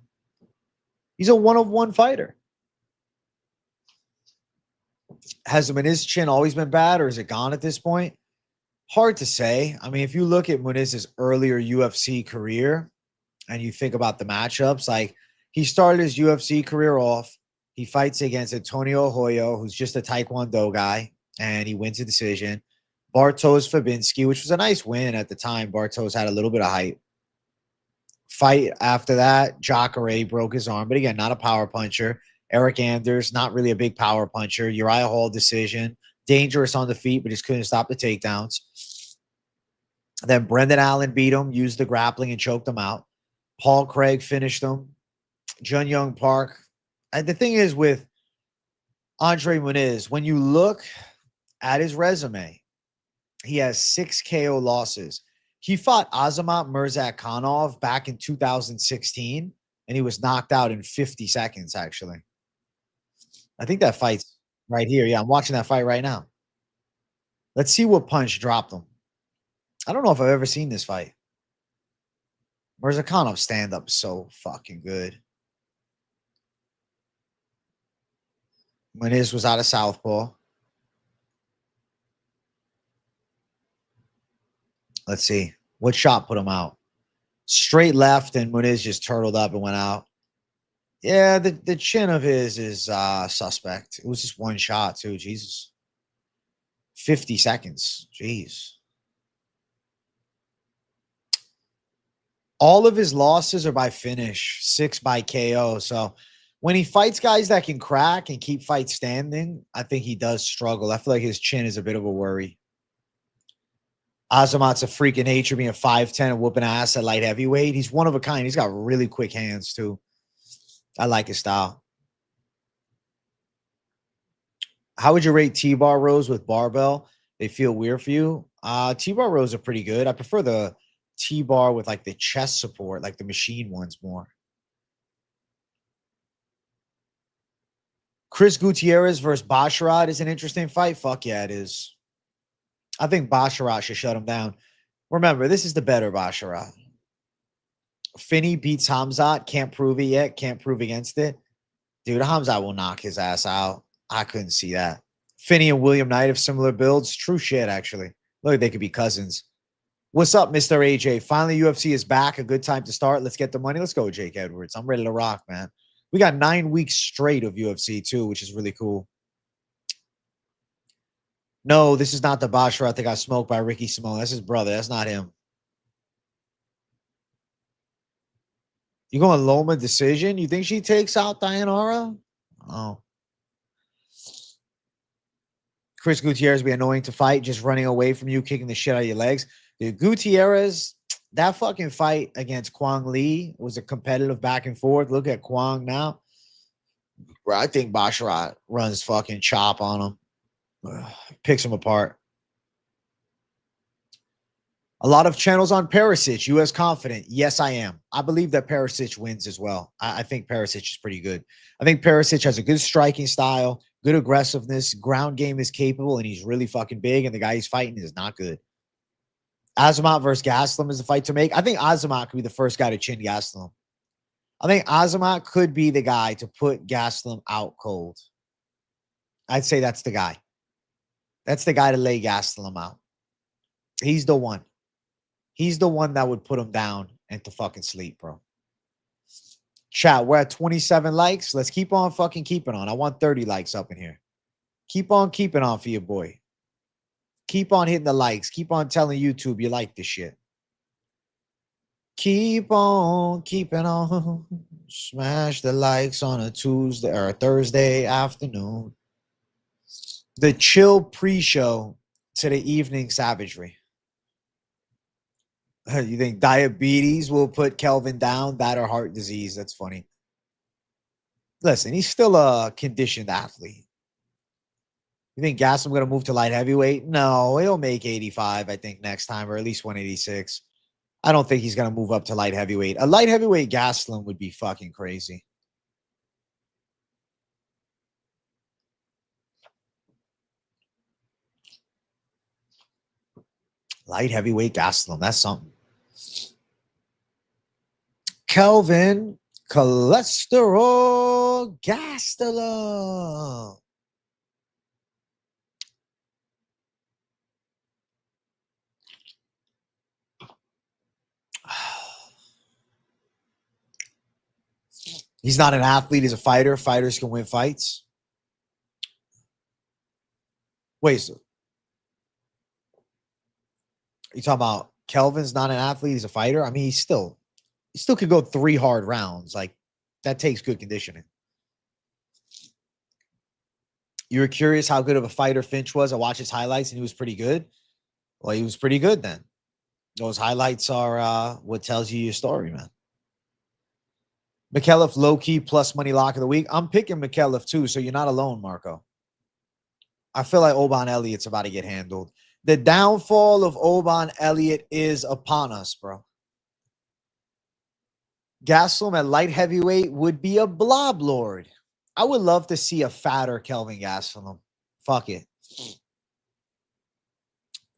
He's a one-of-one fighter. Has Muniz's chin always been bad, or is it gone at this point? Hard to say. I mean, if you look at Muniz's earlier UFC career and you think about the matchups, like he started his UFC career off. He fights against Antonio Hoyo, who's just a Taekwondo guy, and he wins a decision. Bartosz Fabinski, which was a nice win at the time. Bartosz had a little bit of hype. Fight after that, Jacare broke his arm, but again, not a power puncher. Eric Anders, not really a big power puncher. Uriah Hall decision. Dangerous on the feet, but just couldn't stop the takedowns. Then Brendan Allen beat him, used the grappling and choked him out. Paul Craig finished him. Jun Young Park. And the thing is with Andre Muniz, when you look at his resume, he has 6 KO losses. He fought Azamat Mirzakhanov back in 2016, and he was knocked out in 50 seconds, actually. I think that fight's right here. Yeah, I'm watching that fight right now. Let's see what punch dropped him. I don't know if I've ever seen this fight. Mirzakhanov's stand-up is so fucking good. Muniz was out of southpaw. Let's see. What shot put him out? Straight left, and Muniz just turtled up and went out. Yeah, the chin of his is suspect. It was just one shot, too. Jesus. 50 seconds. Jeez. All of his losses are by finish, 6 by KO. So when he fights guys that can crack and keep fights standing, I think he does struggle. I feel like his chin is a bit of a worry. Azamat's a freak of nature, being a 5'10" and whooping ass at light heavyweight. He's one of a kind. He's got really quick hands, too. I like his style. How would you rate T-bar rows with barbell? They feel weird for you? T-bar rows are pretty good. I prefer the T-bar with like the chest support, like the machine ones more. Chris Gutierrez versus Basharat is an interesting fight. Fuck yeah, it is. I think Basharat should shut him down. Remember, this is the better Basharat. Finney beats Hamzat. Can't prove it yet. Can't prove against it. Dude, Hamzat will knock his ass out. I couldn't see that. Finney and William Knight have similar builds. True shit, actually. Look, they could be cousins. What's up, Mr. AJ? Finally, UFC is back. A good time to start. Let's get the money. Let's go, Jake Edwards. I'm ready to rock, man. We got 9 weeks straight of UFC, too, which is really cool. No, this is not the Basharat that got smoked by Ricky Simone. That's his brother. That's not him. You going Loma decision? You think she takes out Dayanara? Oh. Chris Gutierrez be annoying to fight, just running away from you, kicking the shit out of your legs. Dude, Gutierrez, that fucking fight against Kwang Lee was a competitive back and forth. Look at Kwang now. Bro, I think Basharat runs fucking chop on him. Picks him apart. A lot of channels on Peričić. You as confident? Yes, I am. I believe that Peričić wins as well. I think Peričić is pretty good. I think Peričić has a good striking style, good aggressiveness, ground game is capable, and he's really fucking big, and the guy he's fighting is not good. Azamat versus Gastelum is the fight to make. I think Azamat could be the first guy to chin Gastelum. I think Azamat could be the guy to put Gastelum out cold. I'd say that's the guy. That's the guy to lay Gastelum out. He's the one. He's the one that would put him down and to fucking sleep, bro. Chat, we're at 27 likes. Let's keep on fucking keeping on. I want 30 likes up in here. Keep on keeping on for your boy. Keep on hitting the likes. Keep on telling YouTube you like this shit. Keep on keeping on. Smash the likes on a Tuesday or a Thursday afternoon. The chill pre-show to the evening savagery. You think diabetes will put Kelvin down? That or heart disease? That's funny. Listen, he's still a conditioned athlete. You think Gastelum going to move to light heavyweight? No, he'll make 85, I think, next time, or at least 186. I don't think he's going to move up to light heavyweight. A light heavyweight Gastelum would be fucking crazy. Light heavyweight Gastelum. That's something. Kelvin Cholesterol Gastelum. He's not an athlete. He's a fighter. Fighters can win fights. Wait, so you talking about Kelvin's not an athlete? He's a fighter? I mean, he still could go 3 hard rounds. Like, that takes good conditioning. You were curious how good of a fighter Finch was. I watched his highlights, and he was pretty good. Well, he was pretty good then. Those highlights are what tells you your story, man. Micallef low-key plus money lock of the week. I'm picking Micallef too, so you're not alone, Marco. I feel like Oban Elliott's about to get handled. The downfall of Oban Elliott is upon us, bro. Gastelum at light heavyweight would be a blob lord. I would love to see a fatter Kelvin Gastelum. Fuck it.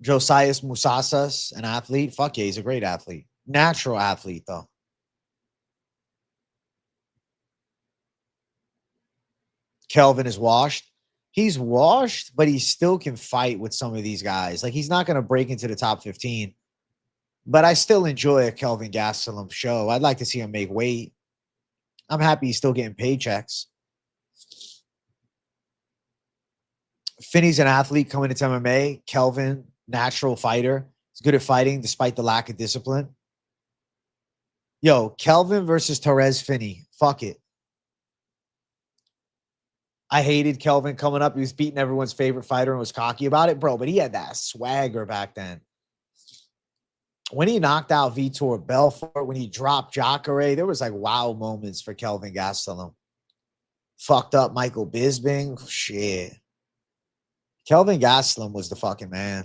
Josias Musasa, an athlete. Fuck yeah, he's a great athlete. Natural athlete, though. Kelvin is washed. He's washed, but he still can fight with some of these guys. Like, he's not going to break into the top 15. But I still enjoy a Kelvin Gastelum show. I'd like to see him make weight. I'm happy he's still getting paychecks. Finney's an athlete coming into MMA. Kelvin, natural fighter. He's good at fighting despite the lack of discipline. Yo, Kelvin versus Therese Finney. Fuck it. I hated Kelvin coming up. He was beating everyone's favorite fighter and was cocky about it, bro. But he had that swagger back then. When he knocked out Vitor Belfort, when he dropped Jacare, there was like wow moments for Kelvin Gastelum. Fucked up Michael Bisping. Shit. Kelvin Gastelum was the fucking man.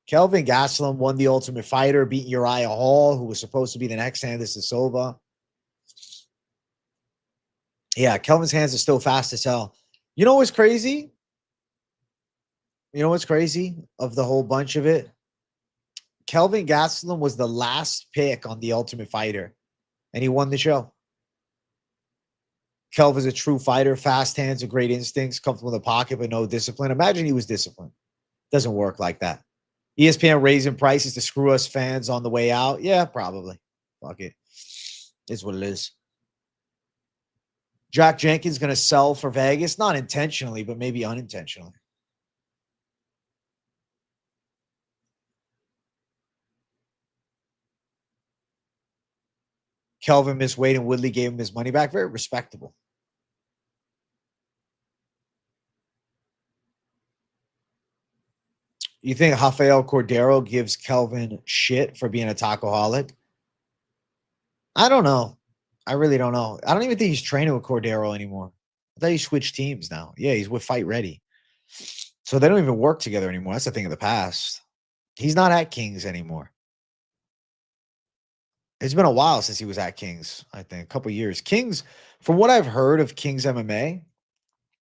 Kelvin Gastelum won the Ultimate Fighter, beat Uriah Hall, who was supposed to be the next Anderson Silva. Yeah, Kelvin's hands are still fast as hell. You know what's crazy? You know what's crazy of the whole bunch of it? Kelvin Gastelum was the last pick on the Ultimate Fighter, and he won the show. Kelvin's a true fighter, fast hands and great instincts, comfortable in the pocket, but no discipline. Imagine he was disciplined. Doesn't work like that. ESPN raising prices to screw us fans on the way out. Yeah, probably. Fuck it. It's what it is. Jack Jenkins going to sell for Vegas, not intentionally, but maybe unintentionally. Kelvin missed weight and Woodley gave him his money back. Very respectable. You think Rafael Cordero gives Kelvin shit for being a tacoholic? I don't know. I really don't know. I don't even think he's training with Cordero anymore. I thought he switched teams now. Yeah, he's with Fight Ready. So they don't even work together anymore. That's a thing of the past. He's not at Kings anymore. It's been a while since he was at Kings, I think. A couple years. Kings, from what I've heard of Kings MMA,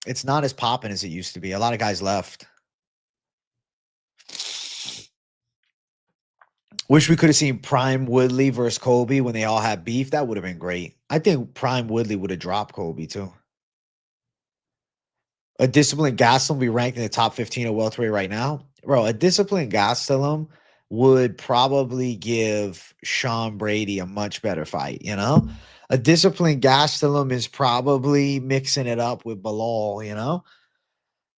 it's not as popping as it used to be. A lot of guys left. Wish we could have seen Prime Woodley versus Colby when they all had beef. That would have been great. I think Prime Woodley would have dropped Colby too. A disciplined Gastelum be ranked in the top 15 of welterweight right now. Bro, a disciplined Gastelum would probably give Sean Brady a much better fight, you know? A disciplined Gastelum is probably mixing it up with Bilal, you know?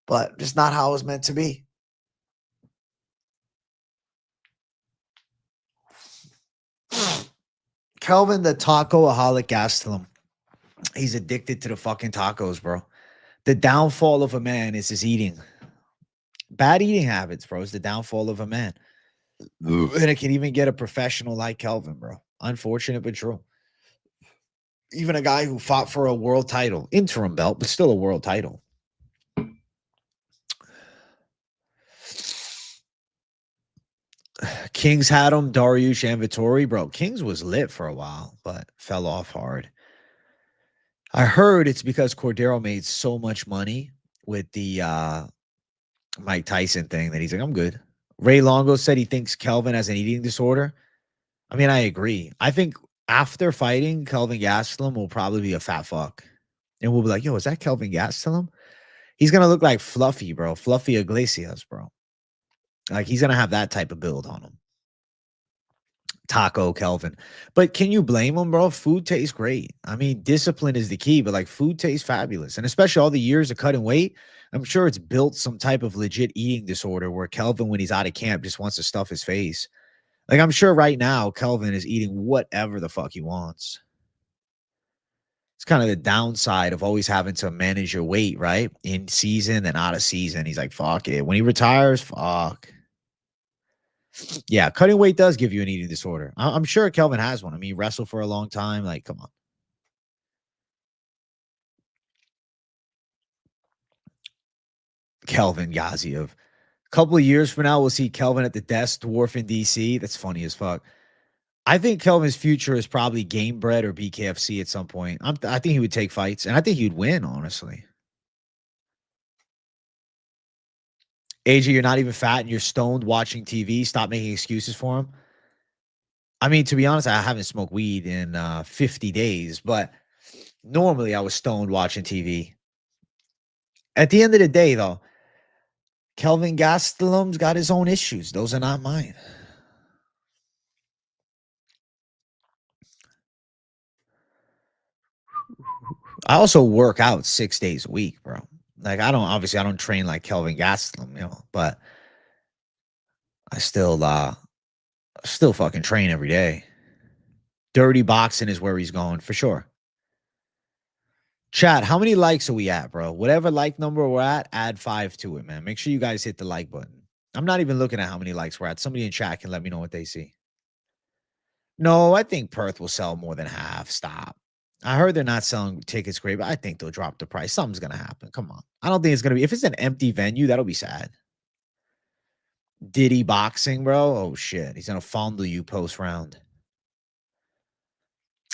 But it's not how it was meant to be. Kelvin the tacoaholic Gastelum. He's addicted to the fucking tacos, bro. The downfall of a man is his eating. Bad eating habits, bro, is the downfall of a man. And it can even get a professional like Kelvin, bro. Unfortunate, but true. Even a guy who fought for a world title, interim belt, but still a world title. Kings had him, Dariush and Vittori. Bro, Kings was lit for a while, but fell off hard. I heard it's because Cordero made so much money with the Mike Tyson thing that he's like, I'm good. Ray Longo said he thinks Kelvin has an eating disorder. I mean, I agree. I think after fighting, Kelvin Gastelum will probably be a fat fuck. And we'll be like, yo, is that Kelvin Gastelum? He's going to look like Fluffy, bro. Fluffy Iglesias, bro. Like, he's going to have that type of build on him. Taco Kelvin. But can you blame him, bro? Food tastes great. I mean, discipline is the key, but like food tastes fabulous. And especially all the years of cutting weight, I'm sure it's built some type of legit eating disorder where Kelvin, when he's out of camp, just wants to stuff his face. Like, I'm sure right now Kelvin is eating whatever the fuck he wants. It's kind of the downside of always having to manage your weight, right? In season and out of season. He's like, fuck it. When he retires, fuck. Yeah, cutting weight does give you an eating disorder. I'm sure Kelvin has one. I mean, he wrestled for a long time. Like, come on. Kelvin Gaziev. A couple of years from now, we'll see Kelvin at the desk dwarf in DC. That's funny as fuck. I think Kelvin's future is probably Game Bread or BKFC at some point. I think he would take fights, and I think he'd win, honestly. AJ, you're not even fat and you're stoned watching TV. Stop making excuses for him. I mean, to be honest, I haven't smoked weed in 50 days, but normally I was stoned watching TV. At the end of the day, though, Kelvin Gastelum's got his own issues. Those are not mine. I also work out 6 days a week, bro. Like, I don't train like Kelvin Gastelum, you know, but I still fucking train every day. Dirty boxing is where he's going for sure. Chat, how many likes are we at, bro? Whatever like number we're at, add 5 to it, man. Make sure you guys hit the like button. I'm not even looking at how many likes we're at. Somebody in chat can let me know what they see. No, I think Perth will sell more than half. Stop. I heard they're not selling tickets great, but I think they'll drop the price. Something's going to happen. Come on. I don't think it's going to be. If it's an empty venue, that'll be sad. Diddy boxing, bro. Oh, shit. He's going to fondle you post-round.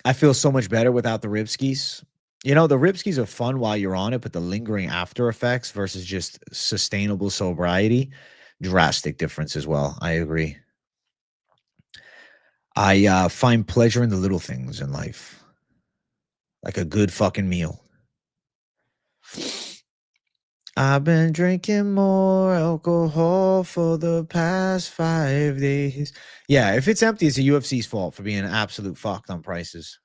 I feel so much better without the ribskis. You know, the ribskis are fun while you're on it, but the lingering after effects versus just sustainable sobriety, drastic difference as well. I agree. I find pleasure in the little things in life. Like a good fucking meal. I've been drinking more alcohol for the past 5 days. Yeah, if it's empty, it's the UFC's fault for being an absolute fucked on prices.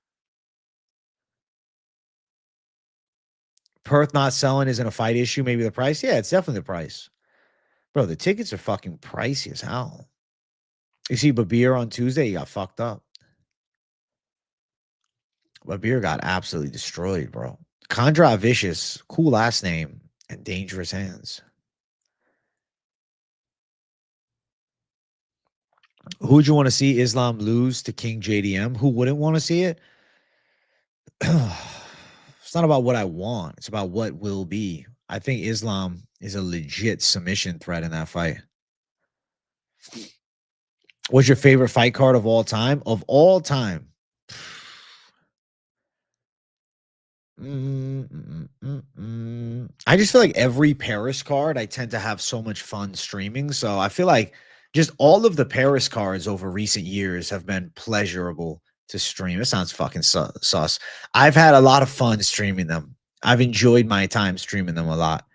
Perth not selling isn't a fight issue. Maybe the price. Yeah, it's definitely the price. Bro, the tickets are fucking pricey as hell. You see Babir on Tuesday, he got fucked up. Babir got absolutely destroyed, bro. Kondra Vicious, cool last name and dangerous hands. Who'd you want to see Islam lose to King JDM? Who wouldn't want to see it? It's not about what I want. It's about what will be. I think Islam is a legit submission threat in that fight. What's your favorite fight card of all time? Of all time. I just feel like every Paris card, I tend to have so much fun streaming. So I feel like just all of the Paris cards over recent years have been pleasurable to stream. It sounds fucking sus. I've had a lot of fun streaming them. I've enjoyed my time streaming them a lot.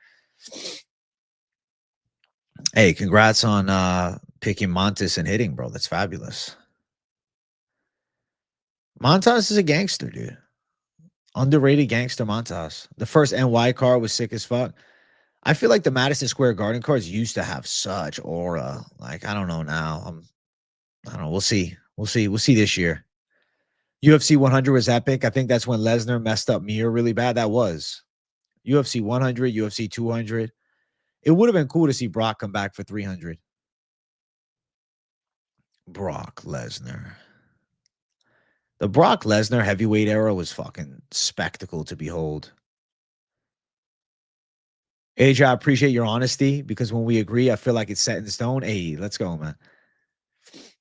Hey, congrats on picking Montes and hitting, bro. That's fabulous. Montas is a gangster, dude. Underrated gangster Montas. The first NY card was sick as fuck. I feel like the Madison Square Garden cards used to have such aura. Like, I don't know now. I don't know. We'll see. We'll see. We'll see this year. UFC 100 was epic. I think that's when Lesnar messed up Mir really bad. That was UFC 100, UFC 200. It would have been cool to see Brock come back for 300. Brock Lesnar. The Brock Lesnar heavyweight era was fucking spectacle to behold. AJ, I appreciate your honesty because when we agree, I feel like it's set in stone. Hey, let's go, man.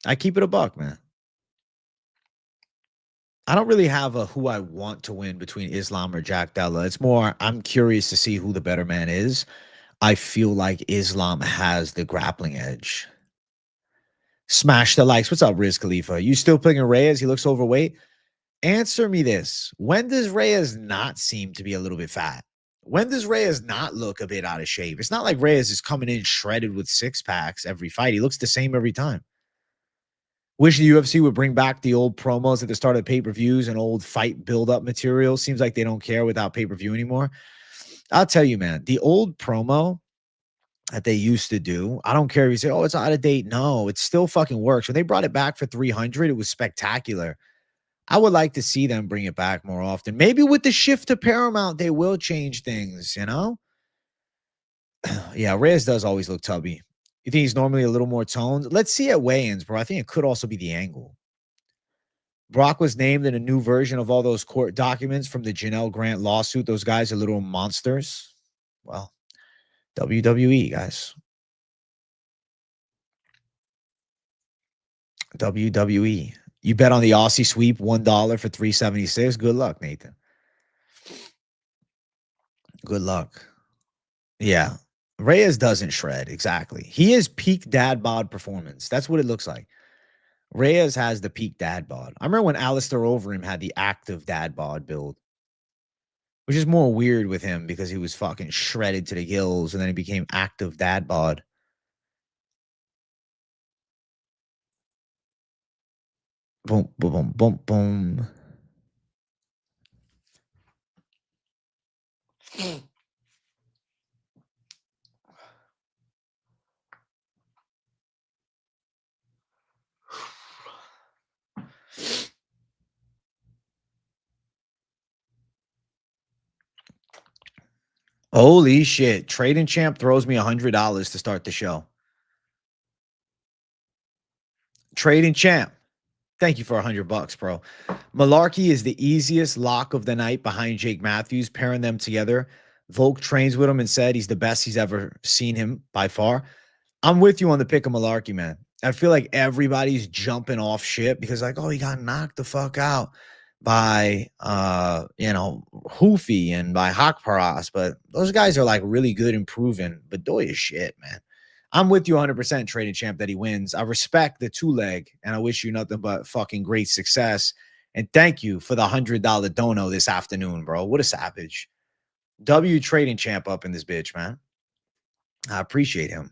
I keep it a buck, man. I don't really have a who I want to win between Islam or Jack Della. It's more I'm curious to see who the better man is. I feel like Islam has the grappling edge. Smash the likes. What's up, Riz Khalifa? You still picking Reyes? He looks overweight. Answer me this. When does Reyes not seem to be a little bit fat? When does Reyes not look a bit out of shape? It's not like Reyes is coming in shredded with six packs every fight. He looks the same every time. Wish the UFC would bring back the old promos at the start of pay-per-views and old fight build-up material. Seems like they don't care without pay-per-view anymore. I'll tell you, man, the old promo that they used to do, I don't care if you say, oh, it's out of date. No, it still fucking works. When they brought it back for 300, it was spectacular. I would like to see them bring it back more often. Maybe with the shift to Paramount, they will change things, you know? Yeah, Reyes does always look tubby. You think he's normally a little more toned? Let's see at weigh-ins, bro. I think it could also be the angle. Brock was named in a new version of all those court documents from the Janelle Grant lawsuit. Those guys are little monsters. Well, WWE, guys. WWE. You bet on the Aussie sweep, $1 for 376. Good luck, Nathan. Good luck. Yeah. Reyes doesn't shred. Exactly. He is peak dad bod performance. That's what it looks like. Reyes has the peak dad bod. I remember when Alistair Overeem had the active dad bod build, which is more weird with him because he was fucking shredded to the gills and then he became active dad bod. Boom, boom, boom, boom, boom. Holy shit. Trading Champ throws me $100 to start the show. Trading Champ. Thank you for $100, bro. Mullarkey is the easiest lock of the night behind Jake Mathews, pairing them together. Volk trains with him and said he's the best he's ever seen him by far. I'm with you on the pick of Mullarkey, man. I feel like everybody's jumping off shit because like, oh, he got knocked the fuck out by Hoofy and by Hakparas, but those guys are like really good and proven. Bedoya is shit, man. I'm with you 100% Trading Champ that he wins. I respect the two leg and I wish you nothing but fucking great success. And thank you for the $100 dono this afternoon, bro. What a savage. W Trading Champ up in this bitch, man. I appreciate him.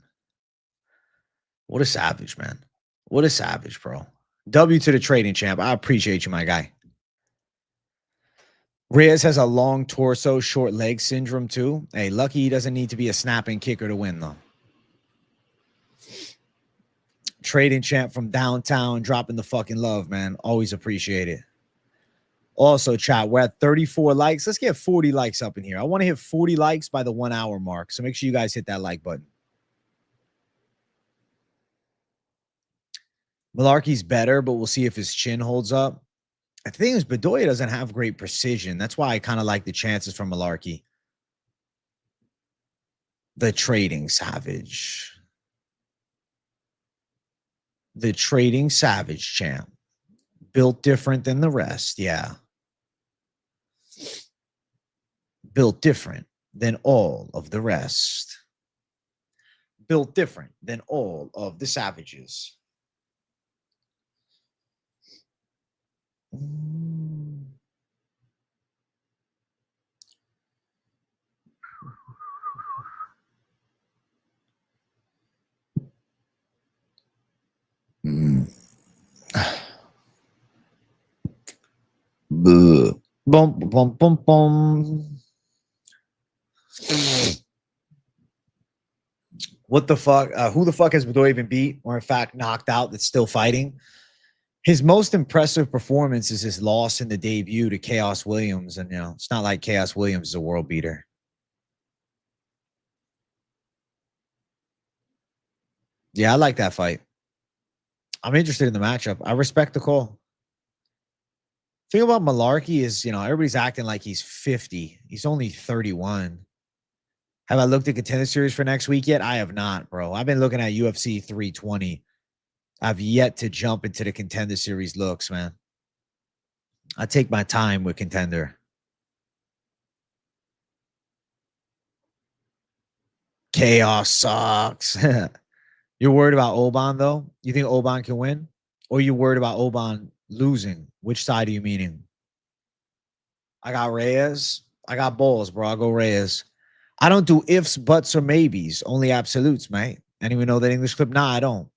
What a savage, man. What a savage, bro. W to the trading champ. I appreciate you, my guy. Reyes has a long torso, short leg syndrome, too. Hey, lucky he doesn't need to be a snapping kicker to win, though. Trading champ from downtown, dropping the fucking love, man. Always appreciate it. Also, chat, we're at 34 likes. Let's get 40 likes up in here. I want to hit 40 likes by the 1 hour mark. So make sure you guys hit that like button. Mullarkey's better, but we'll see if his chin holds up. The thing is, Bedoya doesn't have great precision. That's why I kind of like the chances from Mullarkey. The trading savage. The trading savage champ. Built different than the rest. Yeah. Built different than all of the rest. Built different than all of the savages. Boom, boom, boom, boom. What the fuck? Who the fuck has Bedoya even beat, or in fact knocked out, that's still fighting? His most impressive performance is his loss in the debut to Chaos Williams, and it's not like Chaos Williams is a world beater. Yeah, I like that fight. I'm interested in the matchup. I respect the call. Thing about Mullarkey is, everybody's acting like he's 50. He's only 31. Have I looked at Contender Series for next week yet? I have not, bro. I've been looking at UFC 320. I've yet to jump into the Contender Series looks, man. I take my time with Contender. Chaos sucks. You're worried about Oban, though? You think Oban can win? Or you worried about Oban losing? Which side are you meaning? I got Reyes. I got balls, bro. I'll go Reyes. I don't do ifs, buts, or maybes. Only absolutes, mate. Anyone know that English clip? Nah, I don't.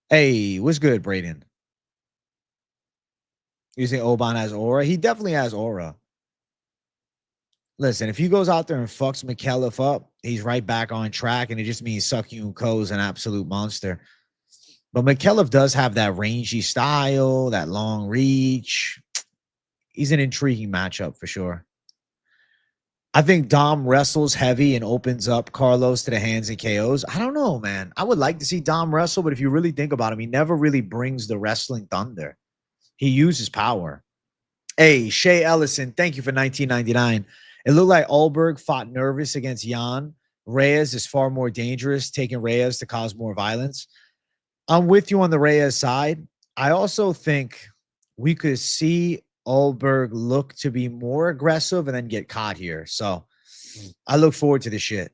Hey, what's good, Braden? You think Oban has aura? He definitely has aura. Listen, if he goes out there and fucks Micallef up, he's right back on track, and it just means Sukyun Ko's an absolute monster. But Micallef does have that rangy style, that long reach. He's an intriguing matchup for sure. I think Dom wrestles heavy and opens up Carlos to the hands and KOs. I don't know, man. I would like to see Dom wrestle, but if you really think about him, he never really brings the wrestling thunder. He uses power. Hey, Shea Ellison, thank you for $19.99. It looked like Ulberg fought nervous against Jan. Reyes is far more dangerous, taking Reyes to cause more violence. I'm with you on the Reyes side. I also think we could see Ulberg look to be more aggressive and then get caught here. So I look forward to this shit.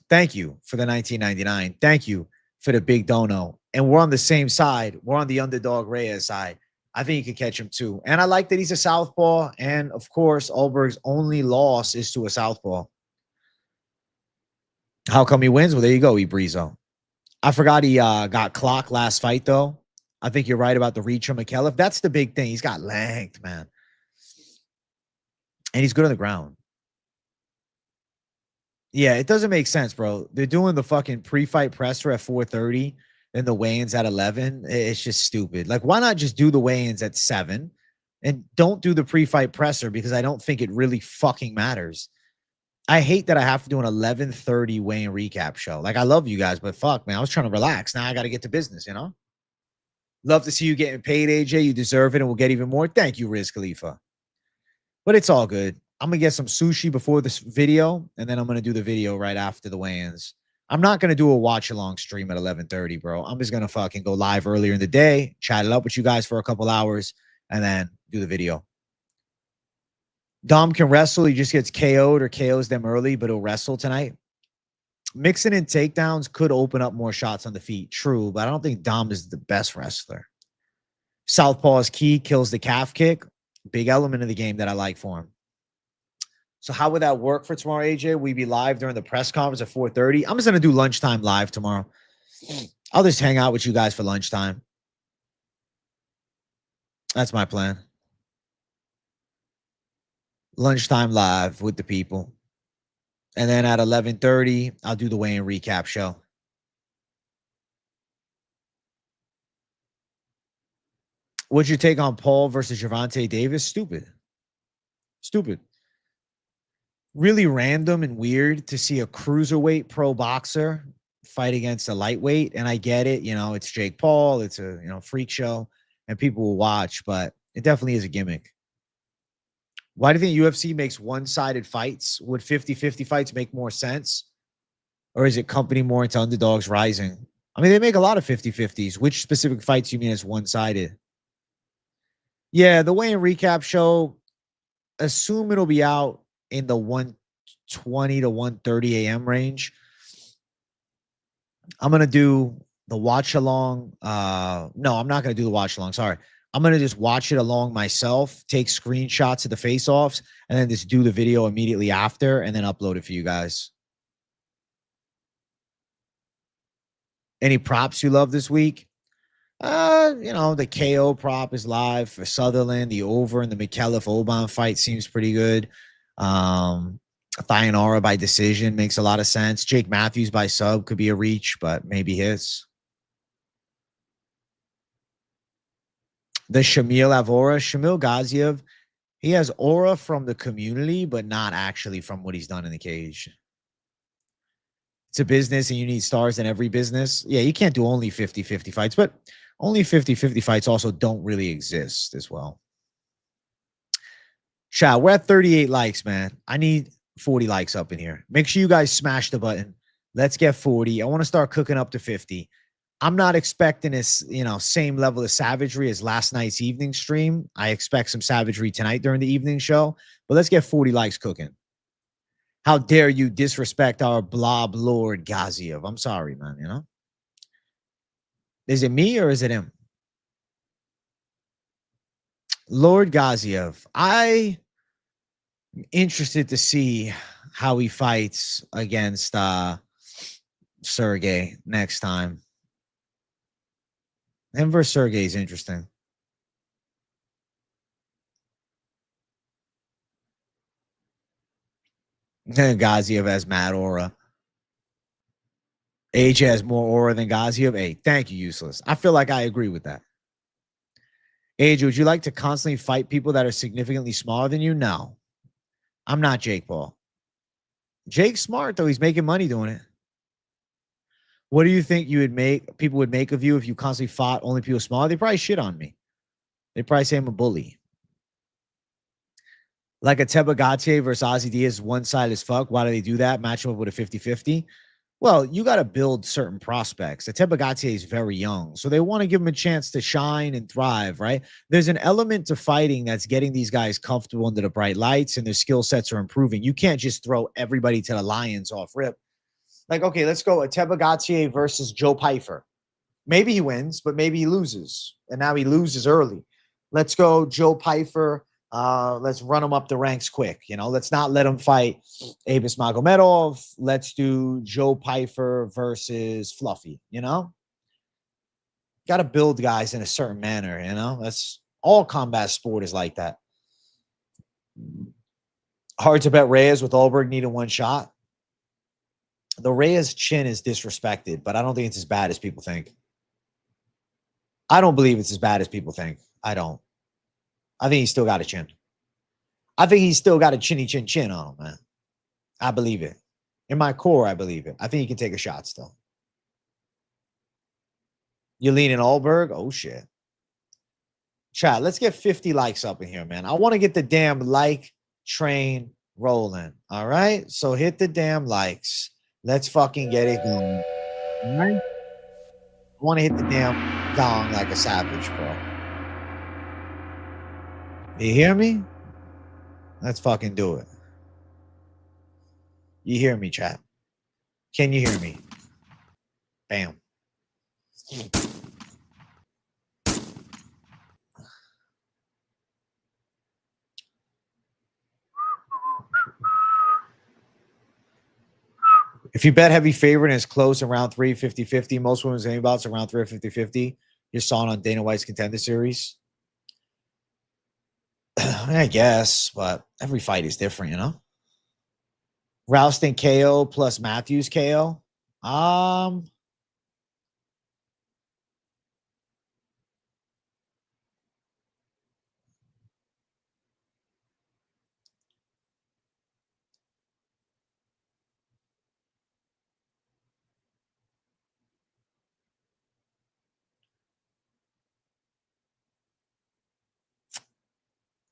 Thank you for the $19.99. Thank you for the big dono. And we're on the same side. We're on the underdog Reyes side. I think you could catch him too. And I like that he's a southpaw. And of course, Ulberg's only loss is to a southpaw. How come he wins? Well, there you go, Ibrizo. I forgot he got clocked last fight, though. I think you're right about the reach from Micallef. That's the big thing. He's got length, man. And he's good on the ground. Yeah, it doesn't make sense, bro. They're doing the fucking pre-fight presser at 4:30 and the weigh-ins at 11. It's just stupid. Like, why not just do the weigh-ins at 7 and don't do the pre-fight presser, because I don't think it really fucking matters. I hate that I have to do an 11:30 weigh-in recap show. Like, I love you guys, but fuck, man, I was trying to relax. Now I got to get to business, Love to see you getting paid, AJ. You deserve it, and we'll get even more. Thank you, Riz Khalifa. But it's all good. I'm going to get some sushi before this video, and then I'm going to do the video right after the weigh-ins. I'm not going to do a watch-along stream at 11:30, bro. I'm just going to fucking go live earlier in the day, chat it up with you guys for a couple hours, and then do the video. Dom can wrestle. He just gets KO'd or KOs them early, but he'll wrestle tonight. Mixing in takedowns could open up more shots on the feet. True, but I don't think Dom is the best wrestler. Southpaw is key, kills the calf kick. Big element of the game that I like for him. So how would that work for tomorrow, AJ? We be live during the press conference at 4:30. I'm just gonna do lunchtime live tomorrow. I'll just hang out with you guys for lunchtime. That's my plan. Lunchtime live with the people. And then at 11:30, I'll do the weigh-in recap show. What'd you take on Paul versus Gervonta Davis? Stupid. Stupid. Really random and weird to see a cruiserweight pro boxer fight against a lightweight. And I get it. You know, it's Jake Paul. It's a, freak show and people will watch, but it definitely is a gimmick. Why do you think UFC makes one-sided fights? Would 50-50 fights make more sense? Or is it company more into underdogs rising? I mean, they make a lot of 50-50s. Which specific fights you mean as one-sided? Yeah, the weigh-in recap show, assume it'll be out in the 1:20 to 1:30 a.m. range. I'm going to do the watch along. No, I'm not going to do the watch along. Sorry. I'm going to just watch it along myself, take screenshots of the face-offs, and then just do the video immediately after and then upload it for you guys. Any props you love this week? The KO prop is live for Sutherland. The over in the Micallef Oban fight seems pretty good. Thayonara by decision makes a lot of sense. Jake Mathews by sub could be a reach, but maybe his. The Shamil Avora, Shamil Gaziev, he has aura from the community, but not actually from what he's done in the cage. It's a business and you need stars in every business. Yeah, you can't do only 50-50 fights, but only 50-50 fights also don't really exist as well. Chat, we're at 38 likes, man. I need 40 likes up in here. Make sure you guys smash the button. Let's get 40. I want to start cooking up to 50. I'm not expecting this, same level of savagery as last night's evening stream. I expect some savagery tonight during the evening show, but let's get 40 likes cooking. How dare you disrespect our blob lord Gaziev? I'm sorry, man, Is it me or is it him? Lord Gaziev, I am interested to see how he fights against Sergey next time. Him versus Sergey is interesting. Gaziev has mad aura. AJ has more aura than Gaziev. Hey, thank you, useless. I feel like I agree with that. AJ, would you like to constantly fight people that are significantly smaller than you? No. I'm not Jake Paul. Jake's smart, though. He's making money doing it. What do you think people would make of you if you constantly fought only people smaller? They probably shit on me. They probably say I'm a bully. Like a Tebagate versus Ozzy Diaz, one side as fuck. Why do they do that? Match him up with a 50-50. Well, you got to build certain prospects. The Tebagate is very young, so they want to give him a chance to shine and thrive, right? There's an element to fighting that's getting these guys comfortable under the bright lights, and their skill sets are improving. You can't just throw everybody to the lions off rip. Like, okay, let's go a Tebagate versus Joe Pyfer. Maybe he wins, but maybe he loses, and now he loses early. Let's go Joe Pyfer. Let's run him up the ranks quick. Let's not let him fight Abus Magomedov. Let's do Joe Pyfer versus Fluffy. Got to build guys in a certain manner. That's all combat sport is like that. Hard to bet Reyes with Ulberg needing one shot. The Reyes chin is disrespected, but I don't think it's as bad as people think. I don't believe it's as bad as people think. I don't. I think he's still got a chin. I think he's still got a chinny chin chin on him, man. I believe it. In my core, I believe it. I think he can take a shot still. You leaning Ulberg? Oh, shit. Chat, let's get 50 likes up in here, man. I want to get the damn like train rolling. All right? So hit the damn likes. Let's fucking get it going. All right? I want to hit the damn gong like a savage, bro. You hear me? Let's fucking do it. You hear me, chat? Can you hear me? Bam. If you bet heavy favorite and it's close in round 3, 50-50, most women's game bouts around 3 or 50-50, you're saw it on Dana White's Contender Series. I guess, but every fight is different, you know? Rowston KO plus Mathews KO.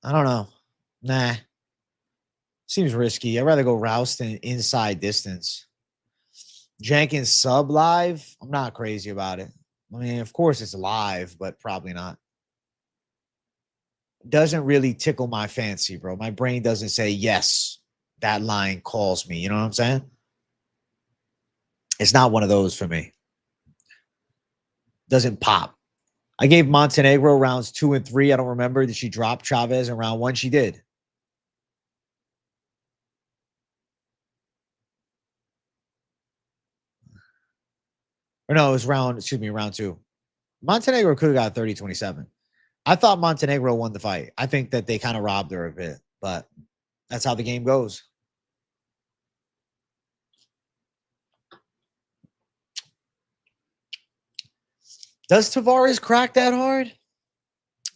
I don't know. Nah. Seems risky. I'd rather go Rowston inside distance. Jenkins sub live. I'm not crazy about it. I mean, of course it's live, but probably not. Doesn't really tickle my fancy, bro. My brain doesn't say, yes, that line calls me. You know what I'm saying? It's not one of those for me. Doesn't pop. I gave Montenegro rounds 2 and 3. I don't remember. Did she drop Chavez in round 1? She did. Or no, it was round 2. Montenegro could have got 30-27. I thought Montenegro won the fight. I think that they kind of robbed her a bit, but that's how the game goes. Does Taveras crack that hard?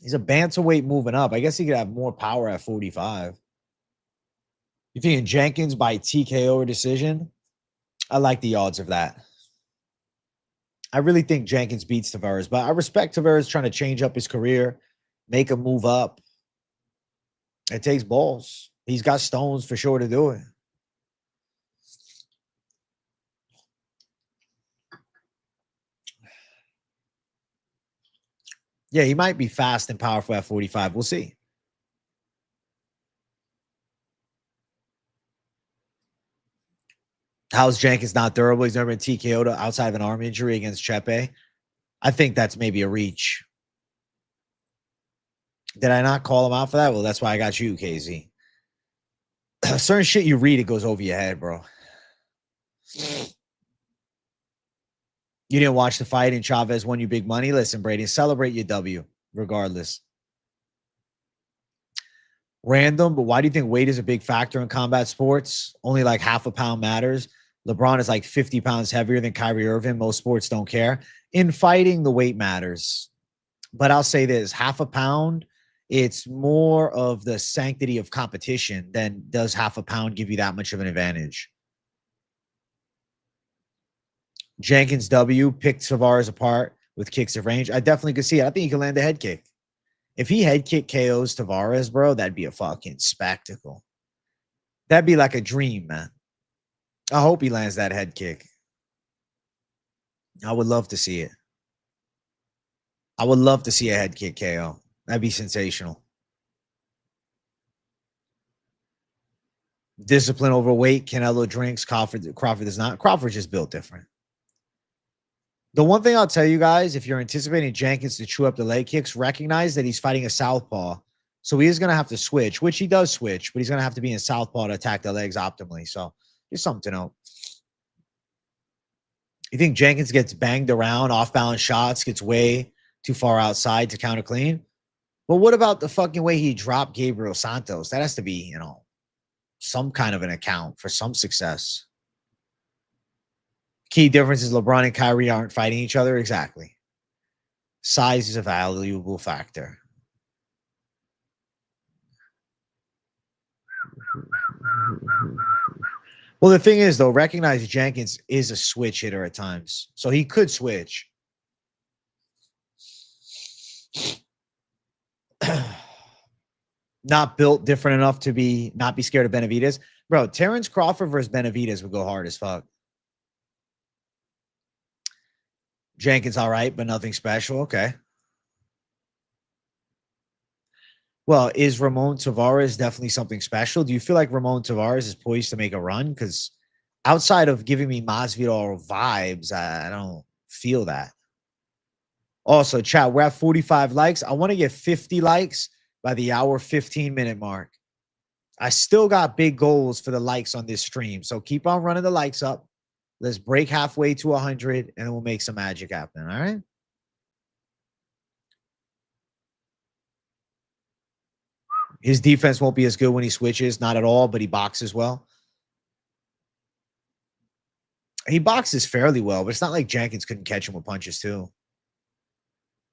He's a bantamweight moving up. I guess he could have more power at 45. You thinking Jenkins by TKO or decision? I like the odds of that. I really think Jenkins beats Taveras, but I respect Taveras trying to change up his career, make a move up. It takes balls. He's got stones for sure to do it. Yeah, he might be fast and powerful at 45. We'll see. How's Jenkins not durable? He's never been TKO'd outside of an arm injury against Chepe. I think that's maybe a reach. Did I not call him out for that? Well, that's why I got you, KZ. Certain shit you read, it goes over your head, bro. You didn't watch the fight and Chavez won you big money. Listen, Brady, celebrate your W regardless. Random, but why do you think weight is a big factor in combat sports? Only like half a pound matters. LeBron is like 50 pounds heavier than Kyrie Irving. Most sports don't care. In fighting, the weight matters. But I'll say this, half a pound, it's more of the sanctity of competition than does half a pound give you that much of an advantage. Jenkins W picked Taveras apart with kicks of range. I definitely could see it. I think he could land a head kick. If he head kick KOs Taveras, bro, that'd be a fucking spectacle. That'd be like a dream, man. I hope he lands that head kick. I would love to see it. I would love to see a head kick KO. That'd be sensational. Discipline over weight. Canelo drinks. Crawford does not. Crawford just built different. The one thing I'll tell you guys, if you're anticipating Jenkins to chew up the leg kicks, recognize that he's fighting a southpaw. So he is going to have to switch, which he does switch, but he's going to have to be in southpaw to attack the legs optimally. So just something to know. You think Jenkins gets banged around, off-balance shots, gets way too far outside to counter clean? But what about the fucking way he dropped Gabriel Santos? That has to be, you know, some kind of an account for some success. Key difference is LeBron and Kyrie aren't fighting each other. Exactly. Size is a valuable factor. Well, the thing is, though, recognize Jenkins is a switch hitter at times. So he could switch. Not built different enough to not be scared of Benavidez. Bro, Terrence Crawford versus Benavidez would go hard as fuck. Jenkins, all right, but nothing special. Okay. Well, is Ramon Taveras definitely something special? Do you feel like Ramon Taveras is poised to make a run? Because outside of giving me Masvidal vibes, I don't feel that. Also, chat, we're at 45 likes. I want to get 50 likes by the hour 15-minute mark. I still got big goals for the likes on this stream. So keep on running the likes up. Let's break halfway to 100, and then we'll make some magic happen. All right. His defense won't be as good when he switches, not at all, but he boxes well. He boxes fairly well, but it's not like Jenkins couldn't catch him with punches too.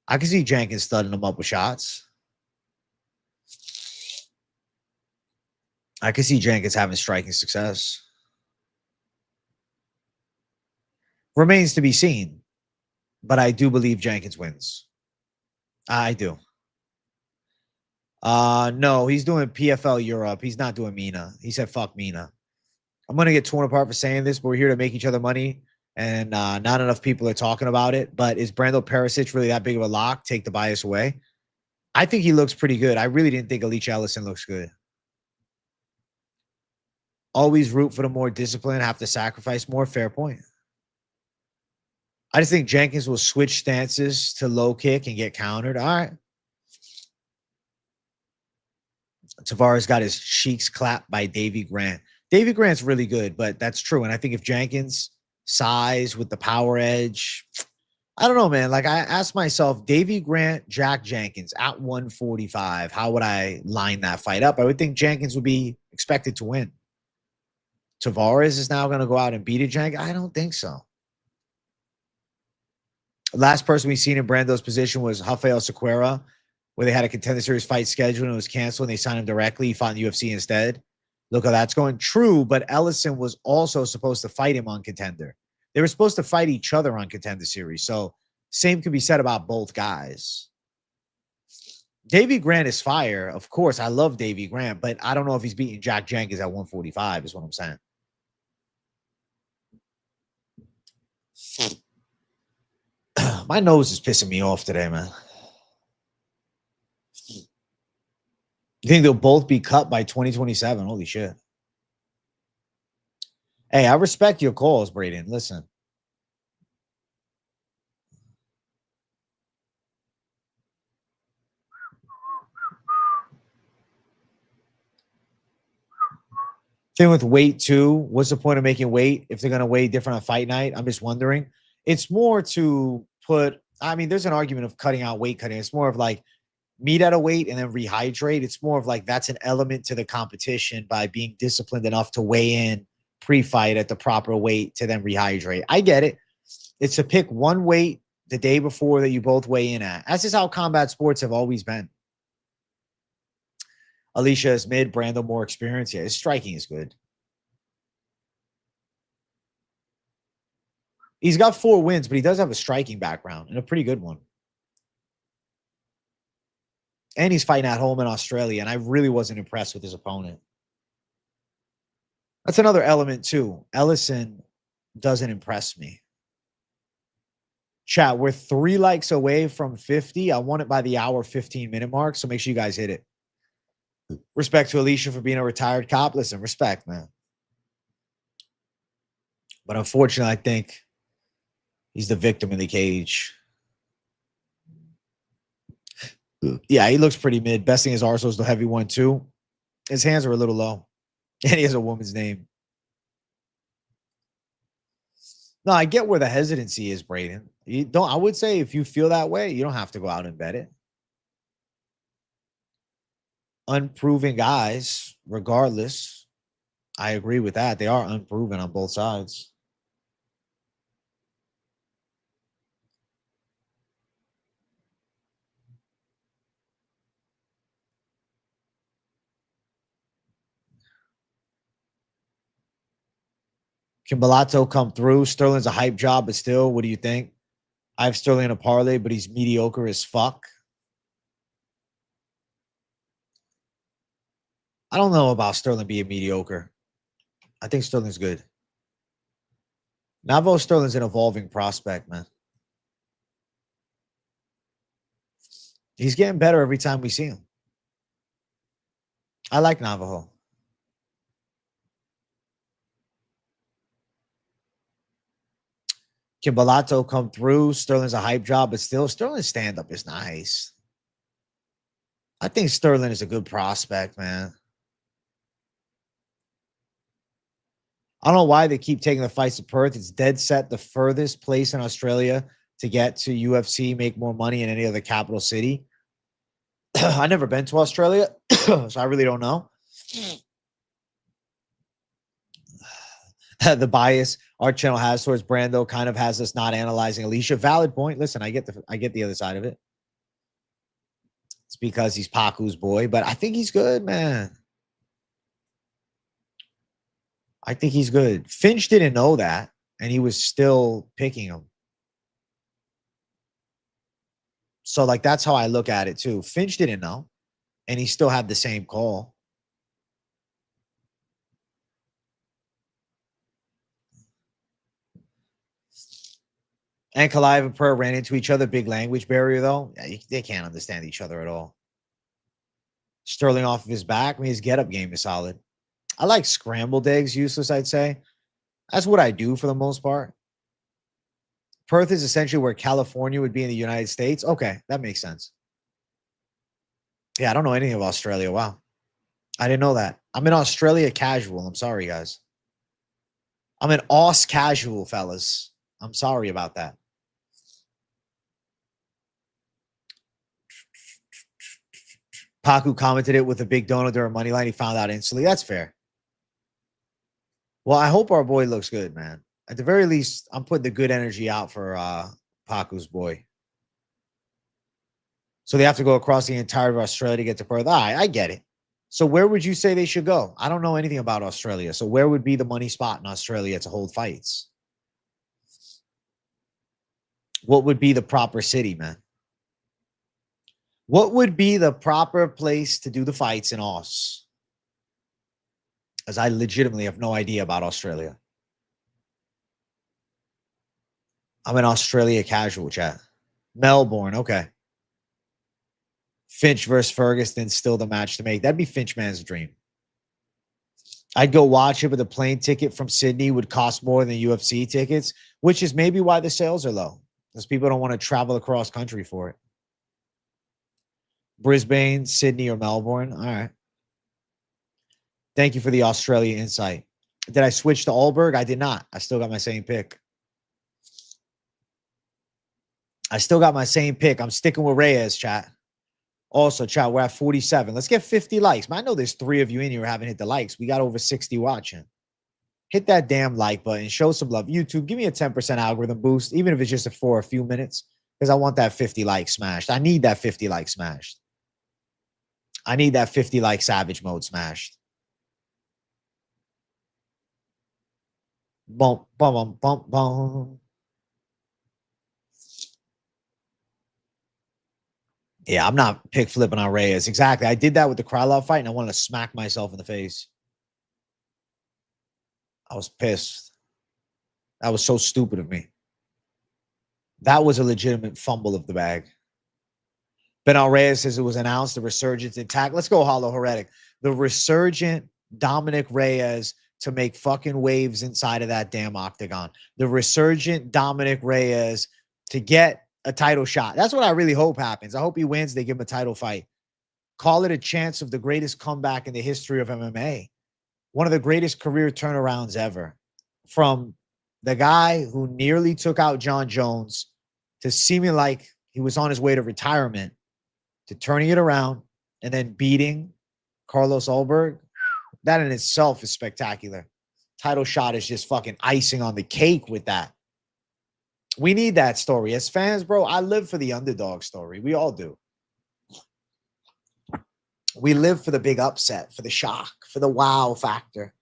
I can see Jenkins studding him up with shots. I can see Jenkins having striking success. Remains to be seen, but I do believe Jenkins wins. I do. No, he's doing PFL Europe. He's not doing Mina. He said, fuck Mina. I'm going to get torn apart for saying this, but we're here to make each other money, and not enough people are talking about it. But is Brando Peričić really that big of a lock? Take the bias away. I think he looks pretty good. I really didn't think Elisha Ellison looks good. Always root for the more disciplined, have to sacrifice more. Fair point. I just think Jenkins will switch stances to low kick and get countered. All right. Taveras got his cheeks clapped by Davy Grant. Davy Grant's really good, but that's true. And I think if Jenkins size with the power edge, I don't know, man. Like I asked myself, Davy Grant, Jack Jenkins at 145, how would I line that fight up? I would think Jenkins would be expected to win. Taveras is now going to go out and beat a Jenkins? I don't think so. Last person we've seen in Brando's position was Rafael Sequeira, where they had a Contender Series fight scheduled and it was canceled and they signed him directly. He fought in the UFC instead. Look how that's going. True, but Ellison was also supposed to fight him on Contender. They were supposed to fight each other on Contender Series. So same could be said about both guys. Davy Grant is fire. Of course, I love Davy Grant, but I don't know if he's beating Jack Jenkins at 145 is what I'm saying. My nose is pissing me off today, man. You think they'll both be cut by 2027? Holy shit. Hey, I respect your calls, Braden. Listen. Thing with weight too. What's the point of making weight if they're going to weigh different on fight night? I'm just wondering. It's more to put, I mean, there's an argument of cutting out weight cutting. It's more of like meet at a weight and then rehydrate. It's more of like that's an element to the competition by being disciplined enough to weigh in pre-fight at the proper weight to then rehydrate. I get it. It's to pick one weight the day before that you both weigh in at. That's just how combat sports have always been. Elisha is mid, Brando more experience. Yeah, his striking is good. He's got 4 wins, but he does have a striking background and a pretty good one. And he's fighting at home in Australia, and I really wasn't impressed with his opponent. That's another element, too. Ellison doesn't impress me. Chat, we're 3 likes away from 50. I want it by the hour 15-minute mark, so make sure you guys hit it. Respect to Elisha for being a retired cop. Listen, respect, man. But unfortunately, I think he's the victim in the cage. Yeah, he looks pretty mid. Best thing is Arsenal's the heavy one, too. His hands are a little low. And he has a woman's name. No, I get where the hesitancy is, Braden. You don't. I would say if you feel that way, you don't have to go out and bet it. Unproven guys, regardless. I agree with that. They are unproven on both sides. Can Bellato come through? Sterling's a hype job, but still, what do you think? I have Sterling in a parlay, but he's mediocre as fuck. I don't know about Sterling being mediocre. I think Sterling's good. Navo Sterling's an evolving prospect, man. He's getting better every time we see him. I like Navajo. Can Bellato come through? Sterling's a hype job, but still, Sterling's stand-up is nice. I think Sterling is a good prospect, man. I don't know why they keep taking the fights to Perth. It's dead set the furthest place in Australia to get to UFC, make more money in any other capital city. I've never been to Australia, so I really don't know. The bias our channel has towards Brando kind of has us not analyzing Elisha. Valid point. Listen, I get the other side of it. It's because he's Paku's boy, but I think he's good, man. I think he's good. Finch didn't know that, and he was still picking him. So, like, that's how I look at it, too. Finch didn't know, and he still had the same call. And Kalive and Per ran into each other. Big language barrier, though. Yeah, they can't understand each other at all. Sterling off of his back. I mean, his get-up game is solid. I like scrambled eggs useless, I'd say. That's what I do for the most part. Perth is essentially where California would be in the United States. Okay, that makes sense. Yeah, I don't know anything of Australia. Wow. I didn't know that. I'm in Australia casual. I'm sorry, guys. I'm an Aus casual, fellas. I'm sorry about that. Paku commented it with a big donut during Moneyline. He found out instantly. That's fair. Well, I hope our boy looks good, man. At the very least, I'm putting the good energy out for Paku's boy. So they have to go across the entire of Australia to get to Perth. All right, I get it. So where would you say they should go? I don't know anything about Australia. So where would be the money spot in Australia to hold fights? What would be the proper city, man? What would be the proper place to do the fights in Aus? As I legitimately have no idea about Australia. I'm in Australia casual, chat. Melbourne, okay. Finch versus Ferguson, still the match to make. That'd be Finchman's dream. I'd go watch it, but the plane ticket from Sydney would cost more than UFC tickets, which is maybe why the sales are low, because people don't want to travel across country for it. Brisbane, Sydney, or Melbourne. All right. Thank you for the Australia insight. Did I switch to Ulberg? I did not. I still got my same pick. I'm sticking with Reyes, chat. Also, chat, we're at 47. Let's get 50 likes. Man, I know there's 3 of you in here who haven't hit the likes. We got over 60 watching. Hit that damn like button. Show some love. YouTube, give me a 10% algorithm boost, even if it's just for a few minutes, because I want that 50 likes smashed. I need that 50 likes smashed. I need that 50 like savage mode smashed. Bump, bump, bump, bump. Yeah, I'm not pick flipping on Reyes. Exactly. I did that with the Krylov fight, and I wanted to smack myself in the face. I was pissed. That was so stupid of me. That was a legitimate fumble of the bag. Benal Reyes says it was announced the resurgence intact. Let's go, Hollow Heretic. The resurgent Dominic Reyes to make fucking waves inside of that damn octagon. The resurgent Dominic Reyes to get a title shot. That's what I really hope happens. I hope he wins. They give him a title fight. Call it a chance of the greatest comeback in the history of MMA. One of the greatest career turnarounds ever. From the guy who nearly took out John Jones to seeming like he was on his way to retirement to turning it around and then beating Carlos Ulberg. That in itself is spectacular. Title shot is just fucking icing on the cake with that. We need that story. As fans, bro, I live for the underdog story. We all do. We live for the big upset, for the shock, for the wow factor.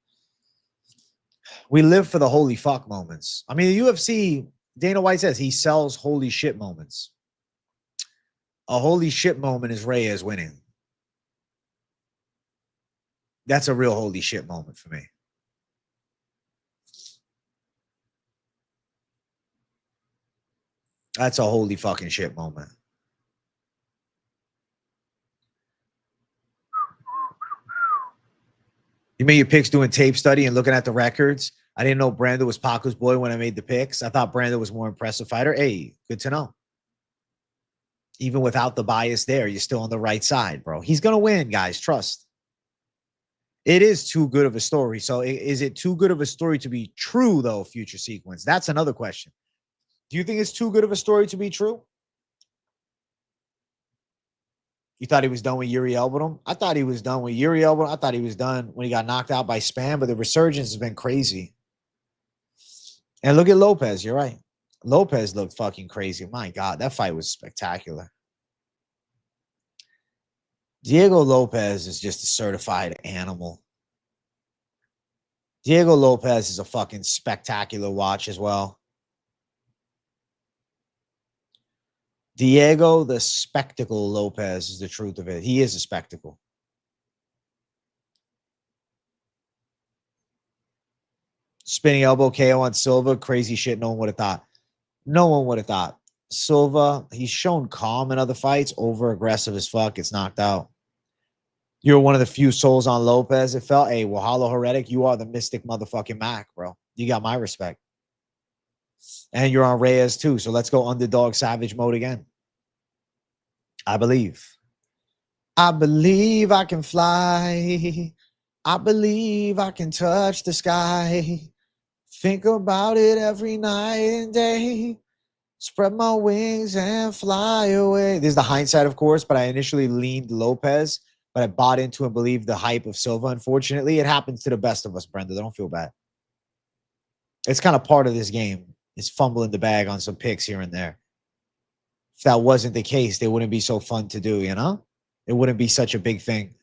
We live for the holy fuck moments. I mean, the UFC, Dana White says he sells holy shit moments. A holy shit moment is Reyes winning. That's a real holy shit moment for me. That's a holy fucking shit moment. You made your picks doing tape study and looking at the records. I didn't know Brando was Paco's boy when I made the picks. I thought Brando was more impressive fighter. Hey, good to know. Even without the bias there, you're still on the right side, bro. He's going to win, guys. Trust. It is too good of a story. So is it too good of a story to be true, though, future sequence? That's another question. Do you think it's too good of a story to be true? You thought he was done with Yuri Elbowed? I thought he was done with Yuri Elbowed. I thought he was done when he got knocked out by Span, but the resurgence has been crazy. And look at Lopez. You're right. Lopez looked fucking crazy. My God, that fight was spectacular. Diego Lopez is just a certified animal. Diego Lopez is a fucking spectacular watch as well. Diego the Spectacle Lopez is the truth of it. He is a spectacle. Spinning elbow KO on Silva. Crazy shit. No one would have thought. No one would have thought. Silva, he's shown calm in other fights. Over aggressive as fuck. Gets knocked out. You're one of the few souls on Lopez. It felt, hey, Wahala Heretic, you are the mystic motherfucking Mac, bro. You got my respect. And you're on Reyes too. So let's go underdog savage mode again. I believe. I believe I can fly. I believe I can touch the sky. Think about it every night and day. Spread my wings and fly away. This is the hindsight, of course, but I initially leaned Lopez, but I bought into and believed the hype of Silva. Unfortunately, it happens to the best of us, Brando. Don't feel bad. It's kind of part of this game. It's fumbling the bag on some picks here and there. If that wasn't the case, they wouldn't be so fun to do, you know? It wouldn't be such a big thing.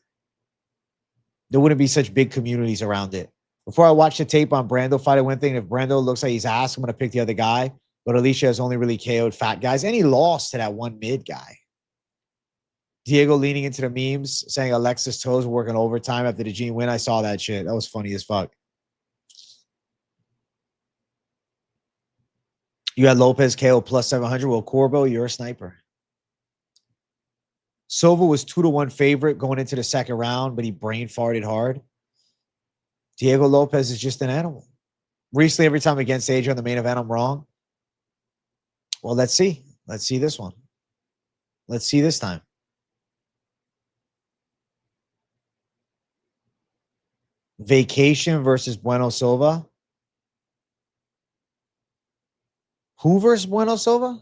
There wouldn't be such big communities around it. Before I watch the tape on Brando fight, I went thinking if Brando looks like he's ass, I'm going to pick the other guy. But Elisha has only really KO'd fat guys. And he lost to that one mid guy. Diego leaning into the memes, saying Alexis toes working overtime after the Gene win. I saw that shit. That was funny as fuck. You had Lopez KO plus 700. Well, Corbo, you're a sniper. Silva was 2-1 favorite going into the second round, but he brain farted hard. Diego Lopez is just an animal. Recently, every time against Adrian on the main event, I'm wrong. Well, let's see. Let's see this one. Let's see this time. Vacation versus Bueno Silva. Who versus Bueno Silva?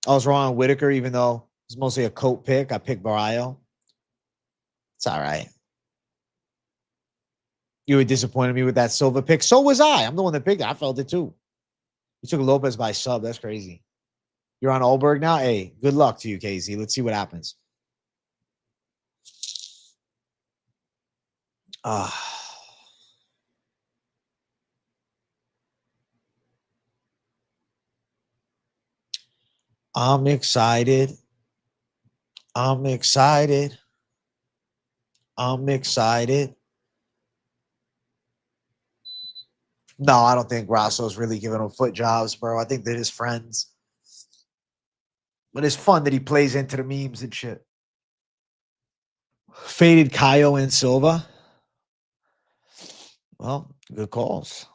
I was wrong on Whitaker, even though it's mostly a coat pick. I picked Barrio. It's all right. You were disappointed me with that Silva pick. So was I. I'm the one that picked it. I felt it too. You took Lopez by sub. That's crazy. You're on Ulberg now? Hey, good luck to you, KZ. Let's see what happens. I'm excited. I'm excited. I'm excited. No, I don't think Grasso's really giving him foot jobs, bro. I think they're his friends. But it's fun that he plays into the memes and shit. Faded Caio and Silva. Well, good calls.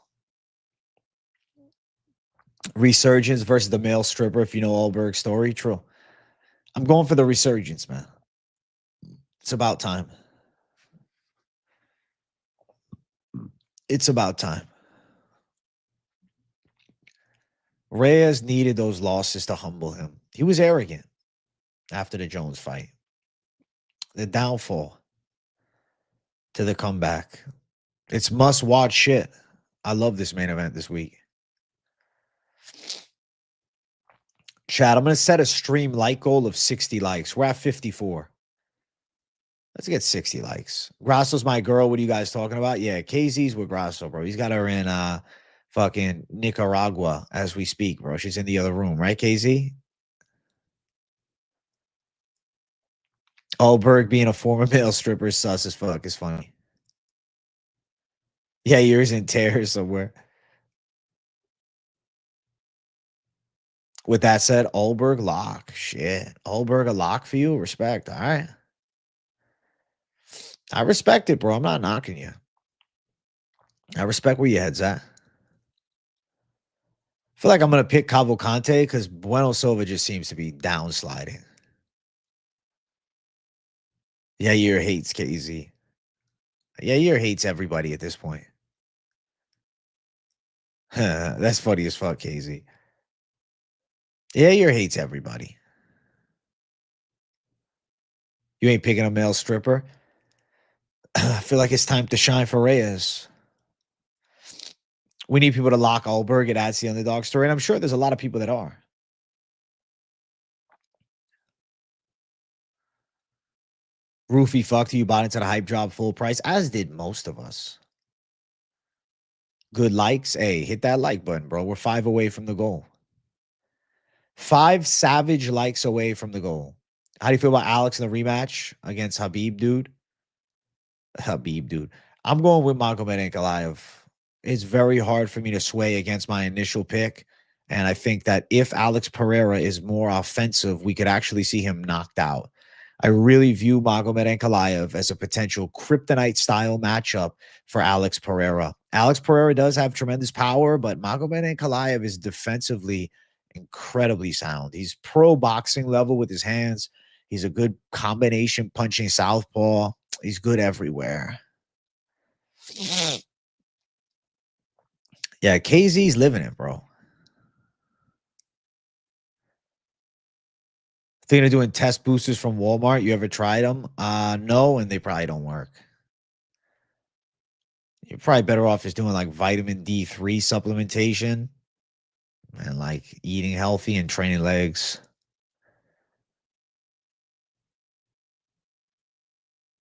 Resurgence versus the male stripper, if you know Ulberg's story. True. I'm going for the resurgence, man. It's about time. It's about time. Reyes needed those losses to humble him. He was arrogant after the Jones fight. The downfall to the comeback. It's must-watch shit. I love this main event this week. Chat, I'm going to set a stream like goal of 60 likes. We're at 54. Let's get 60 likes. Grasso's my girl. What are you guys talking about? Yeah, KZ's with Grasso, bro. He's got her in fucking Nicaragua as we speak, bro. She's in the other room, right, KZ? Ulberg being a former male stripper is sus as fuck. Is funny. Yeah, yours in tears somewhere. With that said, Ulberg lock. Shit. Ulberg a lock for you? Respect. All right. I respect it, bro. I'm not knocking you. I respect where your head's at. I feel like I'm going to pick Cavalcante because Bueno Silva just seems to be downsliding. Yair hates KZ. Yair hates everybody at this point. That's funny as fuck, KZ. Yair hates everybody. You ain't picking a male stripper. I feel like it's time to shine for Reyes. We need people to lock Ulberg. It adds the underdog story, and I'm sure there's a lot of people that are. Roofy fucked you, bought into the hype drop full price, as did most of us. Good likes. Hey, hit that like button, bro. We're 5 away from the goal. 5 savage likes away from the goal. How do you feel about Alex in the rematch against Habib, dude? Habib, dude. I'm going with Magomed Ankalaev. It's very hard for me to sway against my initial pick. And I think that if Alex Pereira is more offensive, we could actually see him knocked out. I really view Magomed Ankalaev as a potential kryptonite-style matchup for Alex Pereira. Alex Pereira does have tremendous power, but Magomed Ankalaev is defensively incredibly sound. He's pro boxing level with his hands. He's a good combination punching southpaw. He's good everywhere. Yeah, KZ's living it, bro. Thinking of doing test boosters from Walmart. You ever tried them? No, and they probably don't work. You're probably better off just doing like vitamin D3 supplementation and like eating healthy and training legs.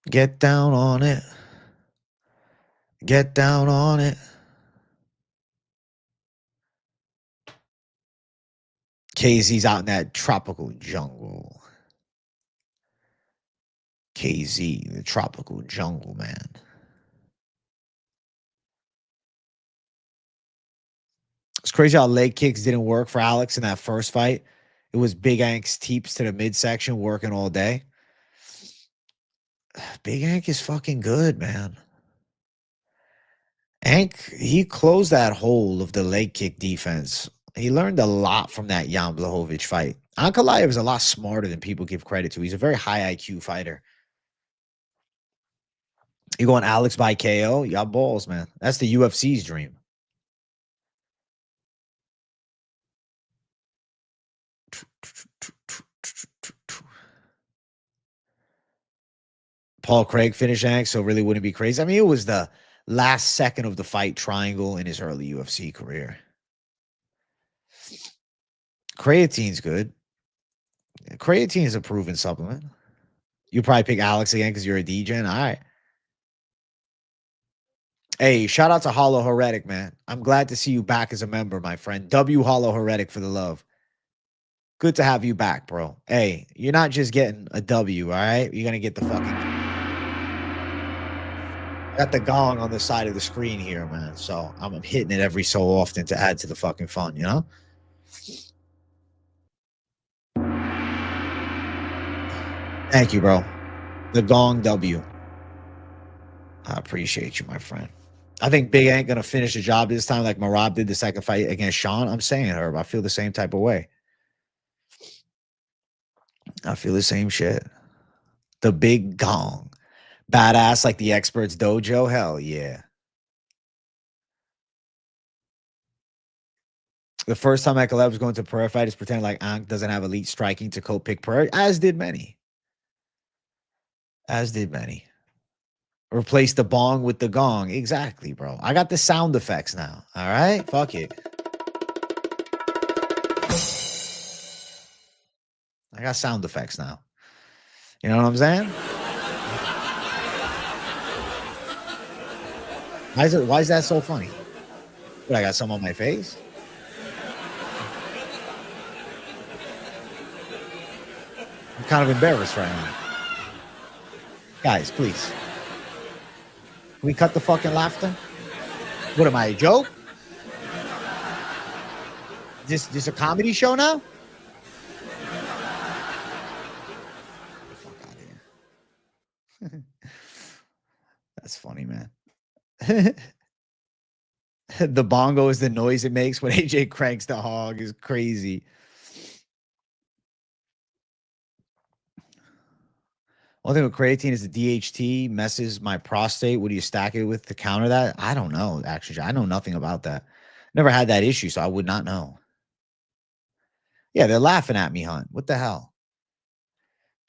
Get down on it. Get down on it. KZ's out in that tropical jungle. KZ, the tropical jungle, man. It's crazy how leg kicks didn't work for Alex in that first fight. It was Big Ank's teeps to the midsection working all day. Big Ank is fucking good, man. Ank, he closed that hole of the leg kick defense. He learned a lot from that Jan Blachowicz fight. Ankalaev is a lot smarter than people give credit to. He's a very high IQ fighter. You going Alex by KO? You got balls, man. That's the UFC's dream. Paul Craig finished Ank, so really wouldn't be crazy. I mean, it was the last second of the fight triangle in his early UFC career. Creatine's good. Creatine is a proven supplement. You probably pick Alex again because you're a DJ. All right. Hey, shout out to Hollow Heretic, man. I'm glad to see you back as a member, my friend. W Hollow Heretic for the love. Good to have you back, bro. Hey, you're not just getting a W, all right? You're going to get the fucking... Got the gong on the side of the screen here, man. So I'm hitting it every so often to add to the fucking fun, you know? Thank you, bro. The gong W. I appreciate you, my friend. I think Big ain't gonna finish the job this time like Marab did the second fight against Sean. I'm saying, Herb, I feel the same type of way. I feel the same shit. The big gong. Badass like the experts dojo? Hell yeah. The first time Micallef was going to Pereira fight is pretending like Ankh doesn't have elite striking to co-pick Pereira, as did many. As did many. Replace the bong with the gong. Exactly, bro. I got the sound effects now. All right? Fuck it. I got sound effects now. You know what I'm saying? Why is that so funny? What, I got some on my face? I'm kind of embarrassed right now. Guys, please. Can we cut the fucking laughter? What am I, a joke? This a comedy show now? Get the fuck out of here. That's funny, man. The bongo is the noise it makes when AJ cranks the hog is crazy. One thing with creatine is the DHT messes my prostate. What do you stack it with to counter that? I don't know, actually. I know nothing about that. Never had that issue, so I would not know. Yeah, they're laughing at me, Hunt. What the hell?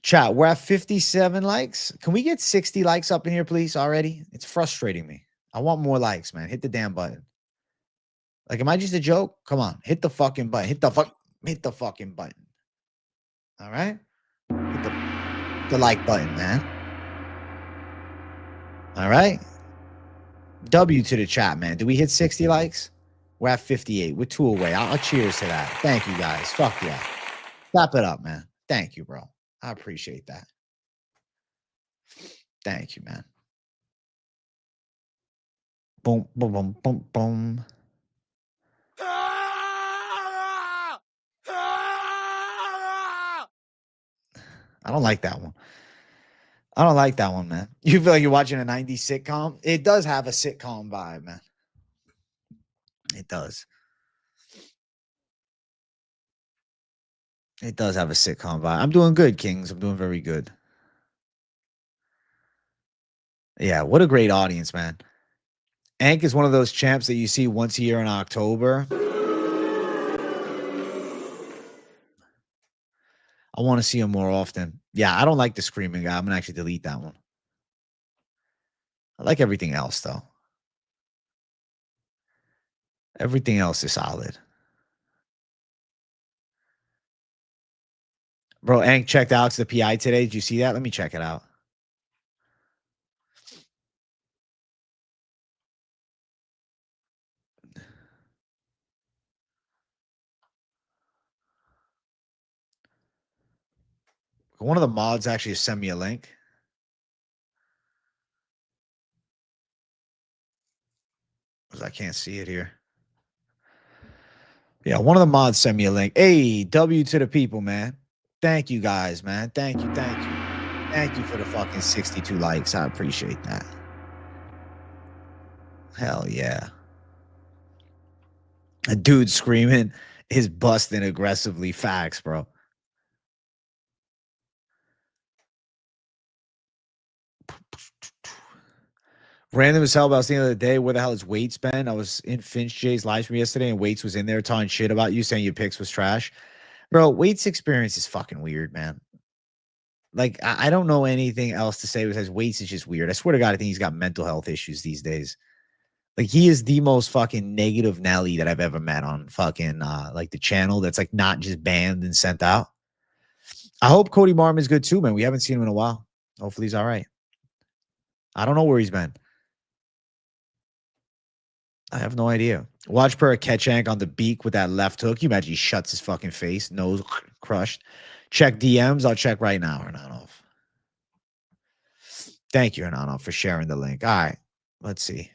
Chat, we're at 57 likes. Can we get 60 likes up in here, please, already? It's frustrating me. I want more likes, man. Hit the damn button. Like, am I just a joke? Come on. Hit the fucking button. Hit the fucking button. All right? Hit the like button, man. All right? W to the chat, man. Did we hit 60 likes? We're at 58. We're 2 away. I'll cheers to that. Thank you, guys. Fuck yeah. Clap it up, man. Thank you, bro. I appreciate that. Thank you, man. Boom, boom, boom, boom, boom. I don't like that one. I don't like that one, man. You feel like you're watching a 90s sitcom? It does have a sitcom vibe, man. It does. It does have a sitcom vibe. I'm doing good, Kings. I'm doing very good. Yeah, what a great audience, man. Ank is one of those champs that you see once a year in October. I want to see him more often. Yeah, I don't like the screaming guy. I'm going to actually delete that one. I like everything else, though. Everything else is solid. Bro, Ank checked Alex the PI today. Did you see that? Let me check it out. One of the mods actually sent me a link. Because I can't see it here. Yeah, one of the mods sent me a link. Hey, W to the people, man. Thank you guys, man. Thank you. Thank you. Thank you for the fucking 62 likes. I appreciate that. Hell yeah. A dude screaming is busting aggressively. Facts, bro. Random as hell about the other day. Where the hell is Waits been? I was in Finch J's live stream yesterday, and Waits was in there talking shit about you, saying your picks was trash. Bro, Waits' experience is fucking weird, man. Like, I don't know anything else to say besides Waits is just weird. I swear to God, I think he's got mental health issues these days. Like, he is the most fucking negative Nelly that I've ever met on fucking, like, the channel that's, like, not just banned and sent out. I hope Cody Marm is good, too, man. We haven't seen him in a while. Hopefully he's all right. I don't know where he's been. I have no idea. Watch Per catch Ank on the beak with that left hook. You imagine he shuts his fucking face, nose crushed. Check DMs. I'll check right now, Hernanov. Thank you, Hernanov, for sharing the link. All right. Let's see.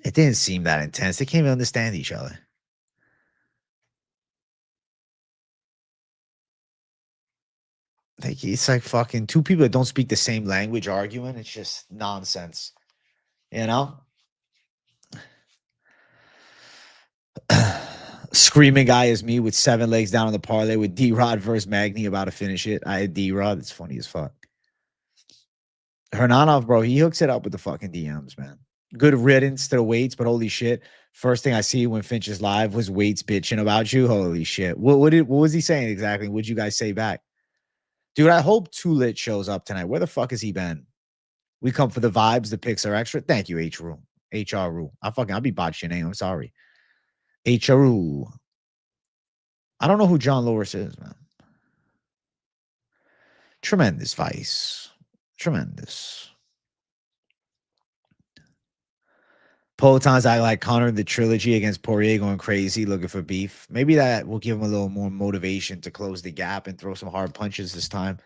It didn't seem that intense. They can't even understand each other. Like, it's like fucking two people that don't speak the same language arguing. It's just nonsense. You know? Screaming guy is me with 7 legs down on the parlay with D-Rod versus Magny about to finish it. I had D-Rod. It's funny as fuck. Hernanov, bro, he hooks it up with the fucking DMs, man. Good riddance to the Waits, but holy shit. First thing I see when Finch is live was Waits bitching about you. Holy shit. What was he saying exactly? What'd you guys say back? Dude, I hope Too Lit shows up tonight. Where the fuck has he been? We come for the vibes. The picks are extra. Thank you, H-Rule. H-R-Rule. I'll be botching your name. I'm sorry. H-R-Rule. I don't know who John Loris is, man. Tremendous Vice. Tremendous. Peloton's act like Connor in the trilogy against Poirier going crazy, looking for beef. Maybe that will give him a little more motivation to close the gap and throw some hard punches this time.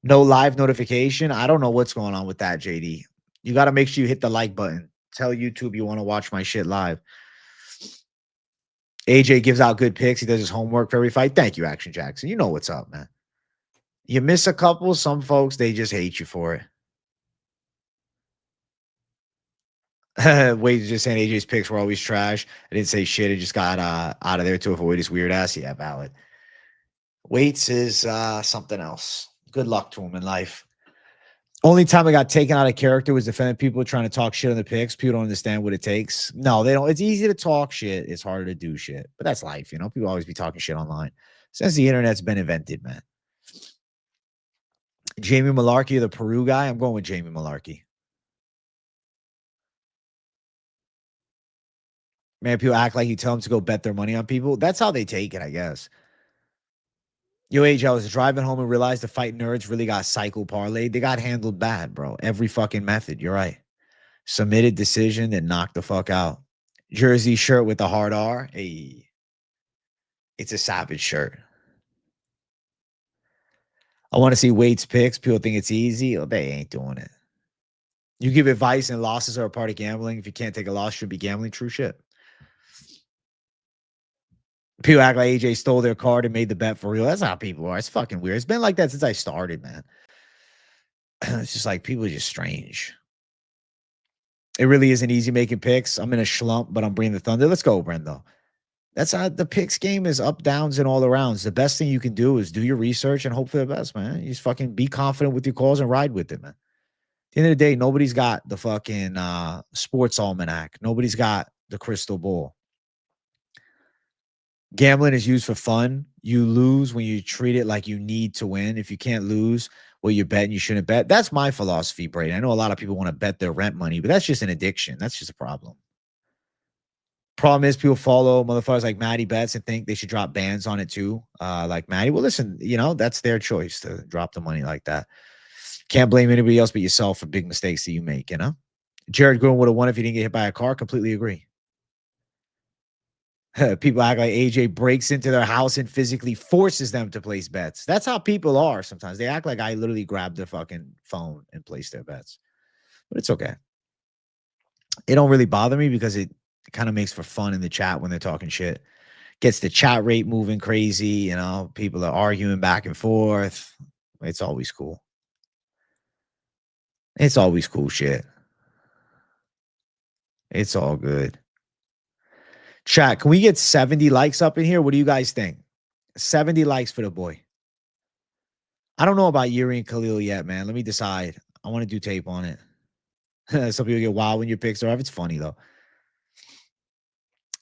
No live notification. I don't know what's going on with that, JD. You got to make sure you hit the like button Tell YouTube you want to watch my shit live. AJ gives out good picks. He does his homework for every fight. Thank you, Action Jackson. You know what's up, man. You miss a couple, some folks, they just hate you for it. Wade just saying AJ's picks were always trash. I didn't say shit. It just got out of there to avoid his weird ass. Yeah, valid. Waits is something else. Good luck to him in life. Only time I got taken out of character was defending people trying to talk shit on the picks. People don't understand what it takes. No, they don't. It's easy to talk shit. It's harder to do shit. But that's life, you know? People always be talking shit online. Since the internet's been invented, man. Jamie Mullarkey, the Peru guy. I'm going with Jamie Mullarkey. Man, people act like you tell them to go bet their money on people. That's how they take it, I guess. Yo, age, I was driving home and realized the fight nerds really got cycle parlayed. They got handled bad, bro. Every fucking method. You're right. Submitted decision and knocked the fuck out. Jersey shirt with the hard R. Hey, it's a savage shirt. I want to see Wade's picks. People think it's easy. Oh, they ain't doing it. You give advice and losses are a part of gambling. If you can't take a loss, you should be gambling. True shit. People act like AJ stole their card and made the bet for real. That's how people are. It's fucking weird. It's been like that since I started, man. It's just like people are just strange. It really isn't easy making picks. I'm in a slump, but I'm bringing the thunder. Let's go, Brando. That's how the picks game is, up, downs, and all arounds. The best thing you can do is do your research and hope for the best, man. You just fucking be confident with your calls and ride with it, man. At the end of the day, nobody's got the fucking sports almanac. Nobody's got the crystal ball. Gambling is used for fun. You lose when you treat it like you need to win. If you can't lose, well, you're betting you shouldn't bet. That's my philosophy, Brady. I know a lot of people want to bet their rent money, but that's just an addiction. That's just a problem. Problem is people follow motherfuckers like Maddie Betts and think they should drop bans on it too. Like Maddie. Well, listen, you know, that's their choice to drop the money like that. Can't blame anybody else but yourself for big mistakes that you make, you know? Jared Gruen would have won if he didn't get hit by a car. Completely agree. People act like AJ breaks into their house and physically forces them to place bets. That's how people are sometimes. They act like I literally grabbed their fucking phone and placed their bets. But it's okay. It don't really bother me because it kind of makes for fun in the chat when they're talking shit. Gets the chat rate moving crazy, you know. People are arguing back and forth. It's always cool. It's always cool shit. It's all good. Chat, can we get 70 likes up in here? What do you guys think? 70 likes for the boy. I don't know about Yuri and Khalil yet, man. Let me decide. I want to do tape on it. Some people get wild when your picks are off. It's funny, though.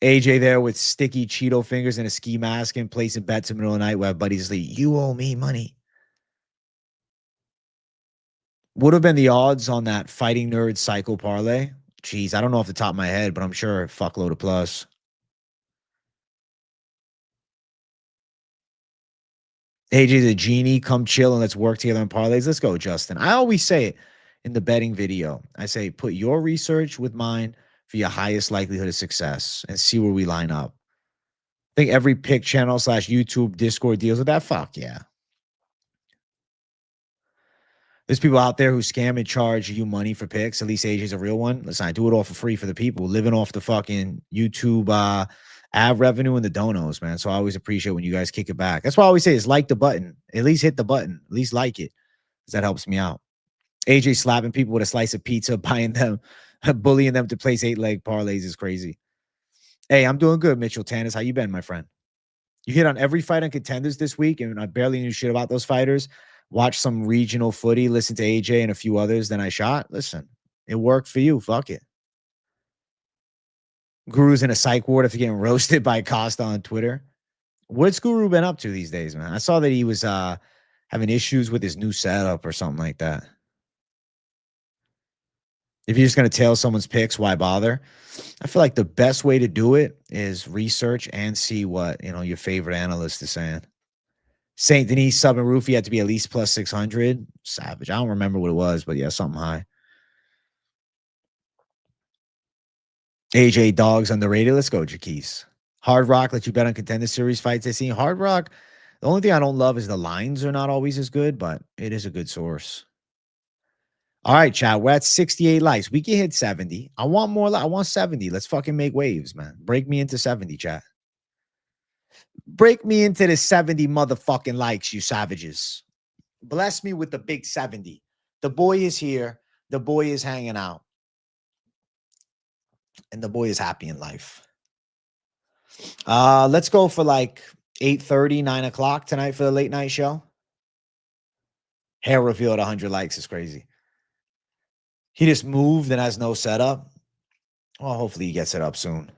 AJ there with sticky Cheeto fingers and a ski mask and placing bets in the middle of the night while buddies like, you owe me money. Would have been the odds on that Fighting Nerd Cycle parlay. Jeez, I don't know off the top of my head, but I'm sure a fuckload of plus. AJ's a genie. Come chill and let's work together on parlays. Let's go, Justin. I always say it in the betting video. I say, put your research with mine for your highest likelihood of success and see where we line up. I think every pick channel / YouTube Discord deals with that. Fuck yeah. There's people out there who scam and charge you money for picks. At least AJ's a real one. Listen, I do it all for free for the people living off the fucking YouTube ad revenue and the donos, man. So I always appreciate when you guys kick it back. That's why I always say is like the button. At least hit the button. At least like it. Because that helps me out. AJ slapping people with a slice of pizza, buying them, bullying them to place 8-leg parlays is crazy. Hey, I'm doing good, Mitchell Tannis. How you been, my friend? You hit on every fight on Contenders this week, and I barely knew shit about those fighters. Watch some regional footy, listen to AJ and a few others. Then I shot. Listen, it worked for you. Fuck it. Guru's in a psych ward after getting roasted by Costa on Twitter. What's Guru been up to these days, man? I saw that he was having issues with his new setup or something like that. If you're just going to tail someone's picks, why bother? I feel like the best way to do it is research and see what, you know, your favorite analyst is saying. St. Denis sub and Roofy had to be at least plus 600. Savage. I don't remember what it was, but yeah, something high. AJ Dogs underrated. Let's go, Jaquise. Hard Rock let you bet on Contender Series fights. I seen Hard Rock. The only thing I don't love is the lines are not always as good, but it is a good source. All right, chat. We're at 68 likes. We can hit 70. I want more. I want 70. Let's fucking make waves, man. Break me into 70, chat. Break me into the 70 motherfucking likes, you savages. Bless me with the big 70. The boy is here. The boy is hanging out. And the boy is happy in life. Let's go for like 8:30, 9 o'clock tonight for the late night show. Hair reveal at 100 likes is crazy. He just moved and has no setup. Well, hopefully he gets it up soon.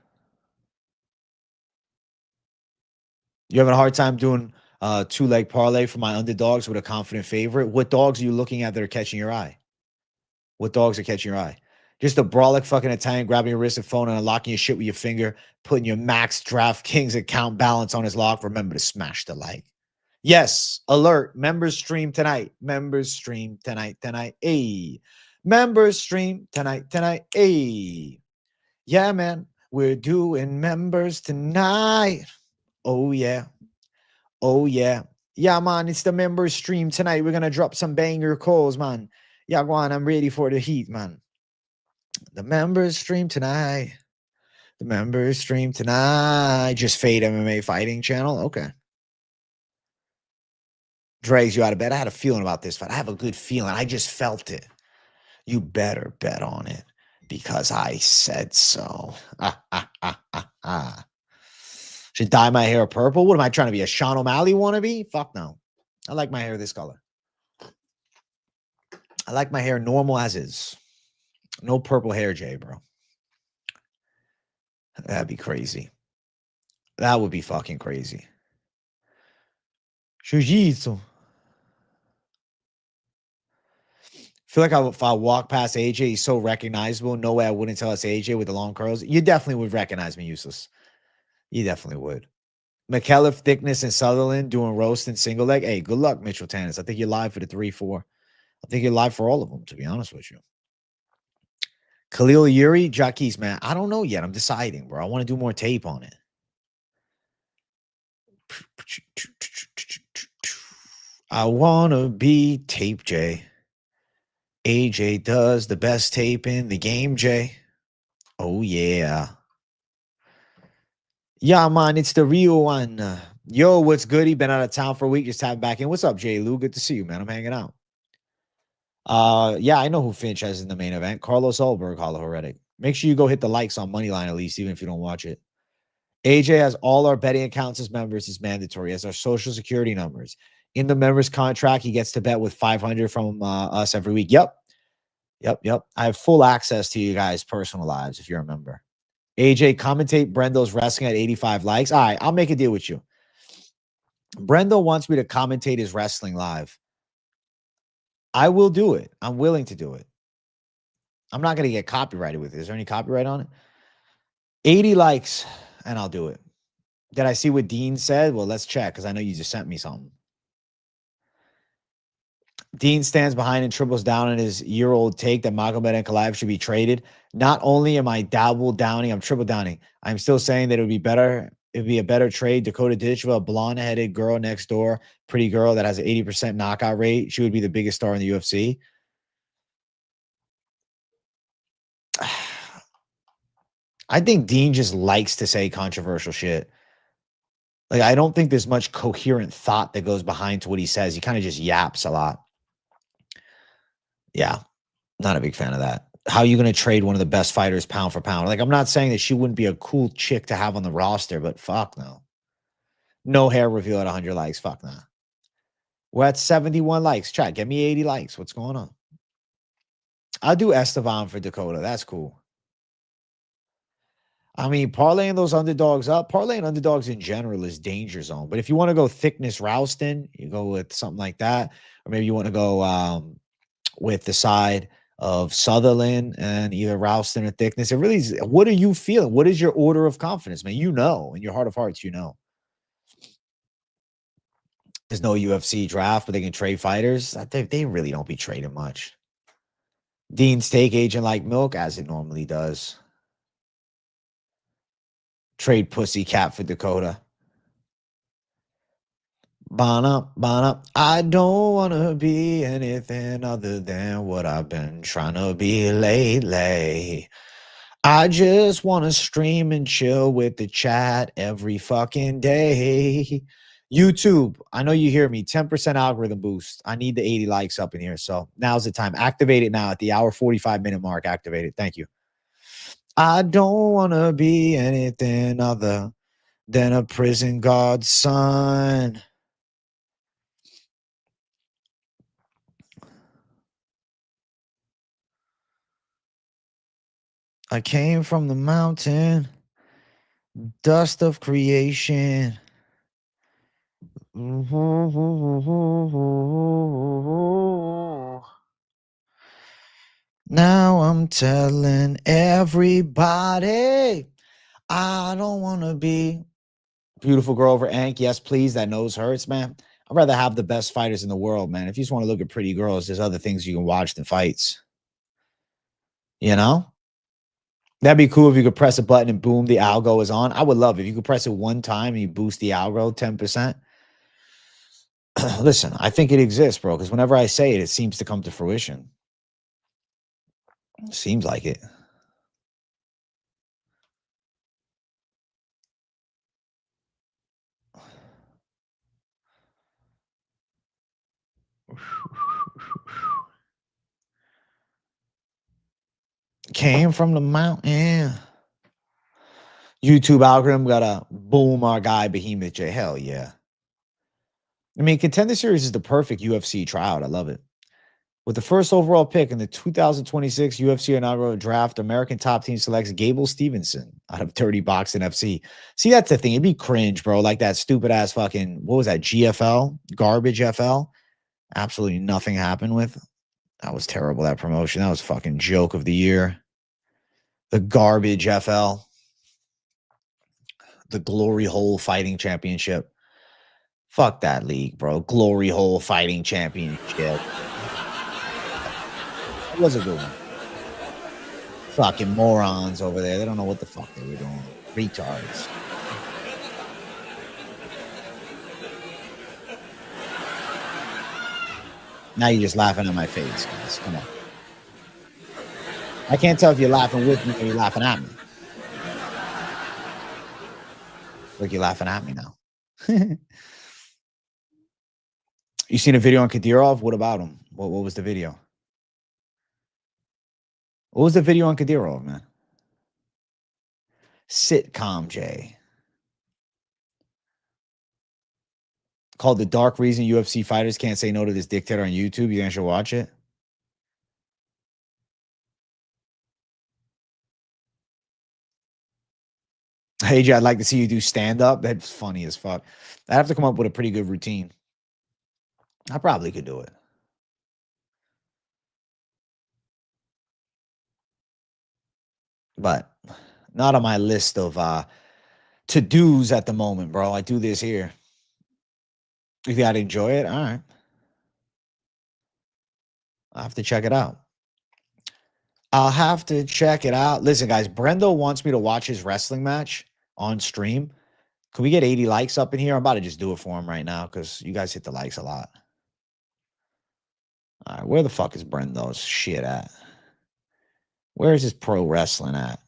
You having a hard time doing two-leg parlay for my underdogs with a confident favorite? What dogs are you looking at that are catching your eye? What dogs are catching your eye? Just a brolic fucking Italian grabbing your wrist and phone and unlocking your shit with your finger, putting your max DraftKings account balance on his lock. Remember to smash the like. Yes, alert. Members stream tonight. Members stream tonight. Hey. Members stream tonight. Hey. Yeah, man. We're doing members tonight. Oh, yeah. Oh, yeah. Yeah, man. It's the members stream tonight. We're going to drop some banger calls, man. Yeah, go on. I'm ready for the heat, man. The members stream tonight. The members stream tonight. Just Fade MMA fighting channel. Okay. Dregs you out of bed. I had a feeling about this fight. I have a good feeling. I just felt it. You better bet on it because I said so. Should dye my hair purple? What am I trying to be? A Sean O'Malley wannabe? Fuck no. I like my hair this color. I like my hair normal as is. No purple hair, Jay, bro. That'd be crazy. That would be fucking crazy. Jiu-Jitsu. Feel like if I walk past AJ, he's so recognizable. No way I wouldn't tell us AJ with the long curls. You definitely would recognize me, Useless. You definitely would. Micallef, Thicknesse, and Sutherland doing Rowston single leg. Hey, good luck, Mitchell Tannis. I think you're live for the 3-4. I think you're live for all of them, to be honest with you. Khalil Yuri, Jaquez, man. I don't know yet. I'm deciding, bro. I want to do more tape on it. I want to be Tape J. AJ does the best tape in the game, Jay. Oh, yeah. Yeah, man, it's the real one. Yo, what's good? He been out of town for a week. Just tapping back in. What's up, Jay Lou? Good to see you, man. I'm hanging out. Yeah, I know who Finch has in the main event. Carlos Ulberg, Hollow Heretic. Make sure you go hit the likes on Moneyline at least, even if you don't watch it. AJ has all our betting accounts as members. It's mandatory. As our social security numbers. In the members contract, he gets to bet with 500 from us every week. Yep. I have full access to you guys' personal lives, if you're a member. AJ, commentate Brendo's wrestling at 85 likes. All right, I'll make a deal with you. Brendo wants me to commentate his wrestling live. I will do it. I'm willing to do it. I'm not going to get copyrighted with it. Is there any copyright on it? 80 likes, and I'll do it. Did I see what Dean said? Well, let's check, because I know you just sent me something. Dean stands behind and triples down on his year-old take that Magomed and Micallef should be traded. Not only am I double downing, I'm triple downing. I'm still saying that it would be better. It would be a better trade. Dakota Ditchwell, a blonde-headed girl next door, pretty girl that has an 80% knockout rate. She would be the biggest star in the UFC. I think Dean just likes to say controversial shit. Like, I don't think there's much coherent thought that goes behind to what he says. He kind of just yaps a lot. Yeah, not a big fan of that. How are you going to trade one of the best fighters pound for pound? Like, I'm not saying that she wouldn't be a cool chick to have on the roster, but fuck no. No hair reveal at 100 likes. Fuck nah. We're at 71 likes. Chat, get me 80 likes. What's going on? I'll do Estevan for Dakota. That's cool. I mean, parlaying those underdogs up, parlaying underdogs in general is danger zone. But if you want to go Thicknesse Rowston, you go with something like that. Or maybe you want to go with the side of Sutherland and either Rowston or Thicknesse. It really is. What are you feeling? What is your order of confidence, man? You know, in your heart of hearts, you know. There's no UFC draft, but they can trade fighters. They really don't be trading much. Dean's take agent like milk, as it normally does. Trade pussy cat for Dakota. Bana. I don't want to be anything other than what I've been trying to be lately. I just want to stream and chill with the chat every fucking day. YouTube, I know you hear me. 10% algorithm boost. I need the 80 likes up in here. So now's the time. Activate it now at the hour 45-minute mark. Activate it. Thank you. I don't want to be anything other than a prison guard's son. I came from the mountain, dust of creation. Now I'm telling everybody I don't want to be beautiful girl over Ank. Yes, please. That nose hurts, man. I'd rather have the best fighters in the world, man. If you just want to look at pretty girls, there's other things you can watch than fights. You know? That'd be cool if you could press a button and boom, the algo is on. I would love it. If you could press it one time and you boost the algo 10%. Listen, I think it exists, bro, because whenever I say it, it seems to come to fruition. Seems like it. Came from the mountain. YouTube algorithm gotta boom our guy Behemoth J. Hell yeah. I mean, Contender Series is the perfect UFC tryout. I love it. With the first overall pick in the 2026 UFC inaugural draft, American Top Team selects Gable Stevenson out of Dirty Boxing FC. See, that's the thing. It'd be cringe, bro. Like that stupid ass fucking, what was that, GFL? Garbage FL? Absolutely nothing happened with. That was terrible, that promotion. That was fucking joke of the year. The garbage FL. The Glory Hole Fighting Championship. Fuck that league, bro. Glory Hole Fighting Championship. It was a good one. Fucking morons over there. They don't know what the fuck they were doing. Retards. Now you're just laughing at my face, guys. Come on. I can't tell if you're laughing with me or you're laughing at me. Like you're laughing at me now. You seen a video on Kadyrov? What about him? What was the video? What was the video on Kadyrov, man? Sitcom J. Called The Dark Reason UFC Fighters Can't Say No to This Dictator on YouTube. You guys should watch it. Hey, Jay, I'd like to see you do stand-up. That's funny as fuck. I'd have to come up with a pretty good routine. I probably could do it. But not on my list of to-dos at the moment, bro. I do this here. If you gotta enjoy it, all right. I'll have to check it out. I'll have to check it out. Listen, guys, Brando wants me to watch his wrestling match on stream. Can we get 80 likes up in here? I'm about to just do it for him right now because you guys hit the likes a lot. All right, where the fuck is Brendo's shit at? Where is his pro wrestling at?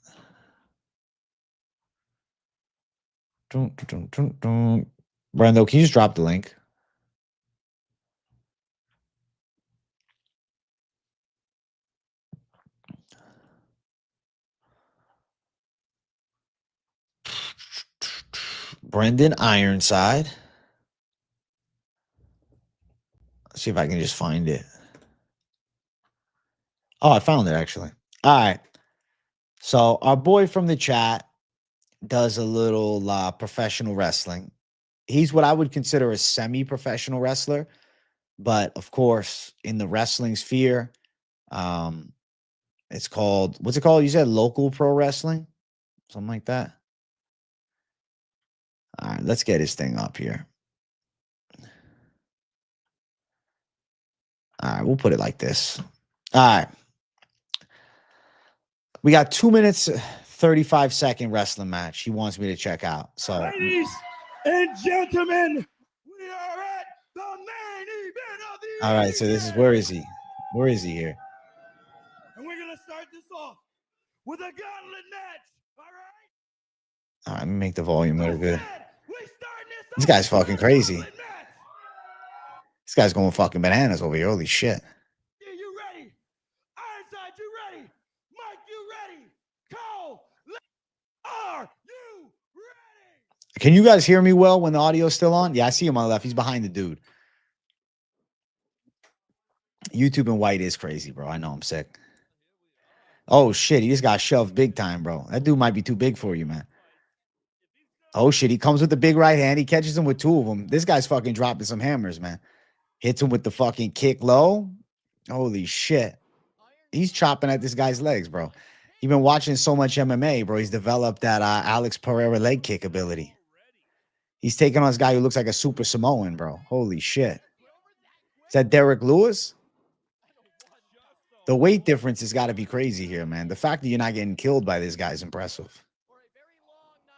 Brando, can you just drop the link? Brendan Ironside. Let's see if I can just find it. Oh, I found it actually. All right. So our boy from the chat does a little professional wrestling. He's what I would consider a semi-professional wrestler, but of course, in the wrestling sphere, it's called, what's it called? You said local pro wrestling, something like that. All right, let's get his thing up here. All right, we'll put it like this. All right. We got 2 minutes, 35-second wrestling match he wants me to check out. So, ladies and gentlemen, we are All right, so this is, where is he? Where is he here? And we're going to start this off with a gauntlet match. All right? All right, let me make the volume a little good. We starting This guy's fucking crazy. gauntlet match. This guy's going fucking bananas over here. Holy shit. Yeah, you ready? Ironside, you ready? Mike, you ready? Cole, are you ready? Can you guys hear me well when the audio's still on? Yeah, I see him on the left. He's behind the dude. YouTube and white is crazy, bro. I know, I'm sick. Oh, shit. He just got shoved big time, bro. That dude might be too big for you, man. Oh, shit. He comes with the big right hand. He catches him with two of them. This guy's fucking dropping some hammers, man. Hits him with the fucking kick low. Holy shit. He's chopping at this guy's legs, bro. You've been watching so much MMA, bro. He's developed that Alex Pereira leg kick ability. He's taking on this guy who looks like a super Samoan, bro. Holy shit. Is that Derek Lewis? The weight difference has got to be crazy here, man. The fact that you're not getting killed by this guy is impressive.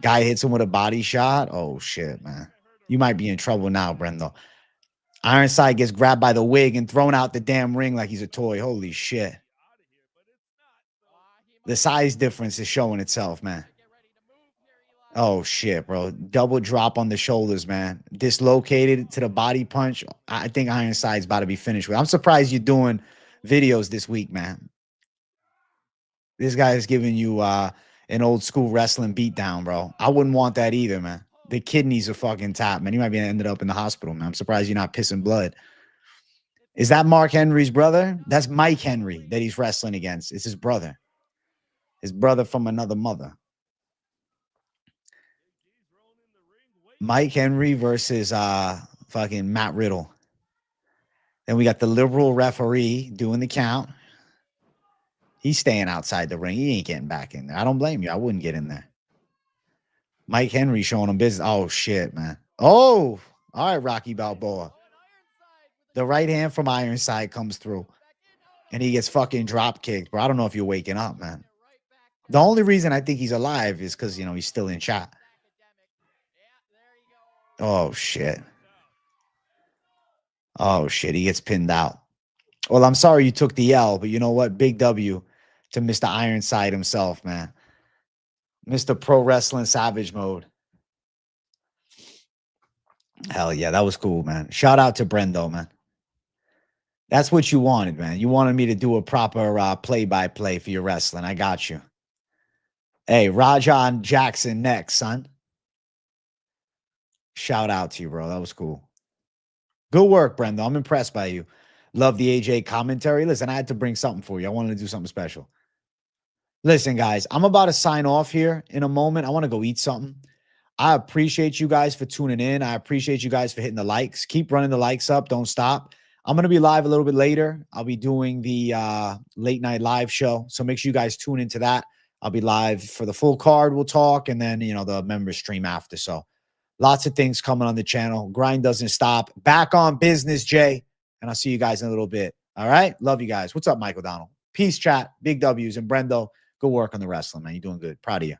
Guy hits him with a body shot. Oh, shit, man. You might be in trouble now, Brando. Ironside gets grabbed by the wig and thrown out the damn ring like he's a toy. Holy shit. The size difference is showing itself, man. Oh, shit, bro. Double drop on the shoulders, man. Dislocated to the body punch. I think Ironside's about to be finished with. I'm surprised you're doing videos this week, man. This guy is giving you an old school wrestling beatdown, bro. I wouldn't want that either, man. The kidneys are fucking tapped, man. He might be ended up in the hospital, man. I'm surprised you're not pissing blood. Is that Mark Henry's brother? That's Mike Henry that he's wrestling against. It's his brother. His brother from another mother. Mike Henry versus fucking Matt Riddle. Then we got the liberal referee doing the count. He's staying outside the ring. He ain't getting back in there. I don't blame you. I wouldn't get in there. Mike Henry showing him business. Oh, shit, man. Oh, all right, Rocky Balboa. The right hand from Ironside comes through. And he gets fucking drop kicked, bro. I don't know if you're waking up, man. The only reason I think he's alive is because, you know, he's still in chat. Oh, shit. Oh, shit. He gets pinned out. Well, I'm sorry you took the L, but you know what? Big W to Mr. Ironside himself, man. Mr. Pro Wrestling Savage Mode. Hell yeah, that was cool, man. Shout out to Brando, man. That's what you wanted, man. You wanted me to do a proper play-by-play for your wrestling. I got you. Hey, Rajon Jackson next, son. Shout out to you, bro. That was cool. Good work, Brendo. I'm impressed by you. Love the AJ commentary. Listen, I had to bring something for you. I wanted to do something special. Listen, guys, I'm about to sign off here in a moment. I want to go eat something. I appreciate you guys for tuning in. I appreciate you guys for hitting the likes. Keep running the likes up. Don't stop. I'm going to be live a little bit later. I'll be doing the late night live show. So make sure you guys tune into that. I'll be live for the full card. We'll talk. And then, you know, the member stream after. So lots of things coming on the channel. Grind doesn't stop. Back on business, Jay. And I'll see you guys in a little bit. All right. Love you guys. What's up, Michael Donald? Peace, chat. Big W's. And Brendo, good work on the wrestling, man. You're doing good. Proud of you.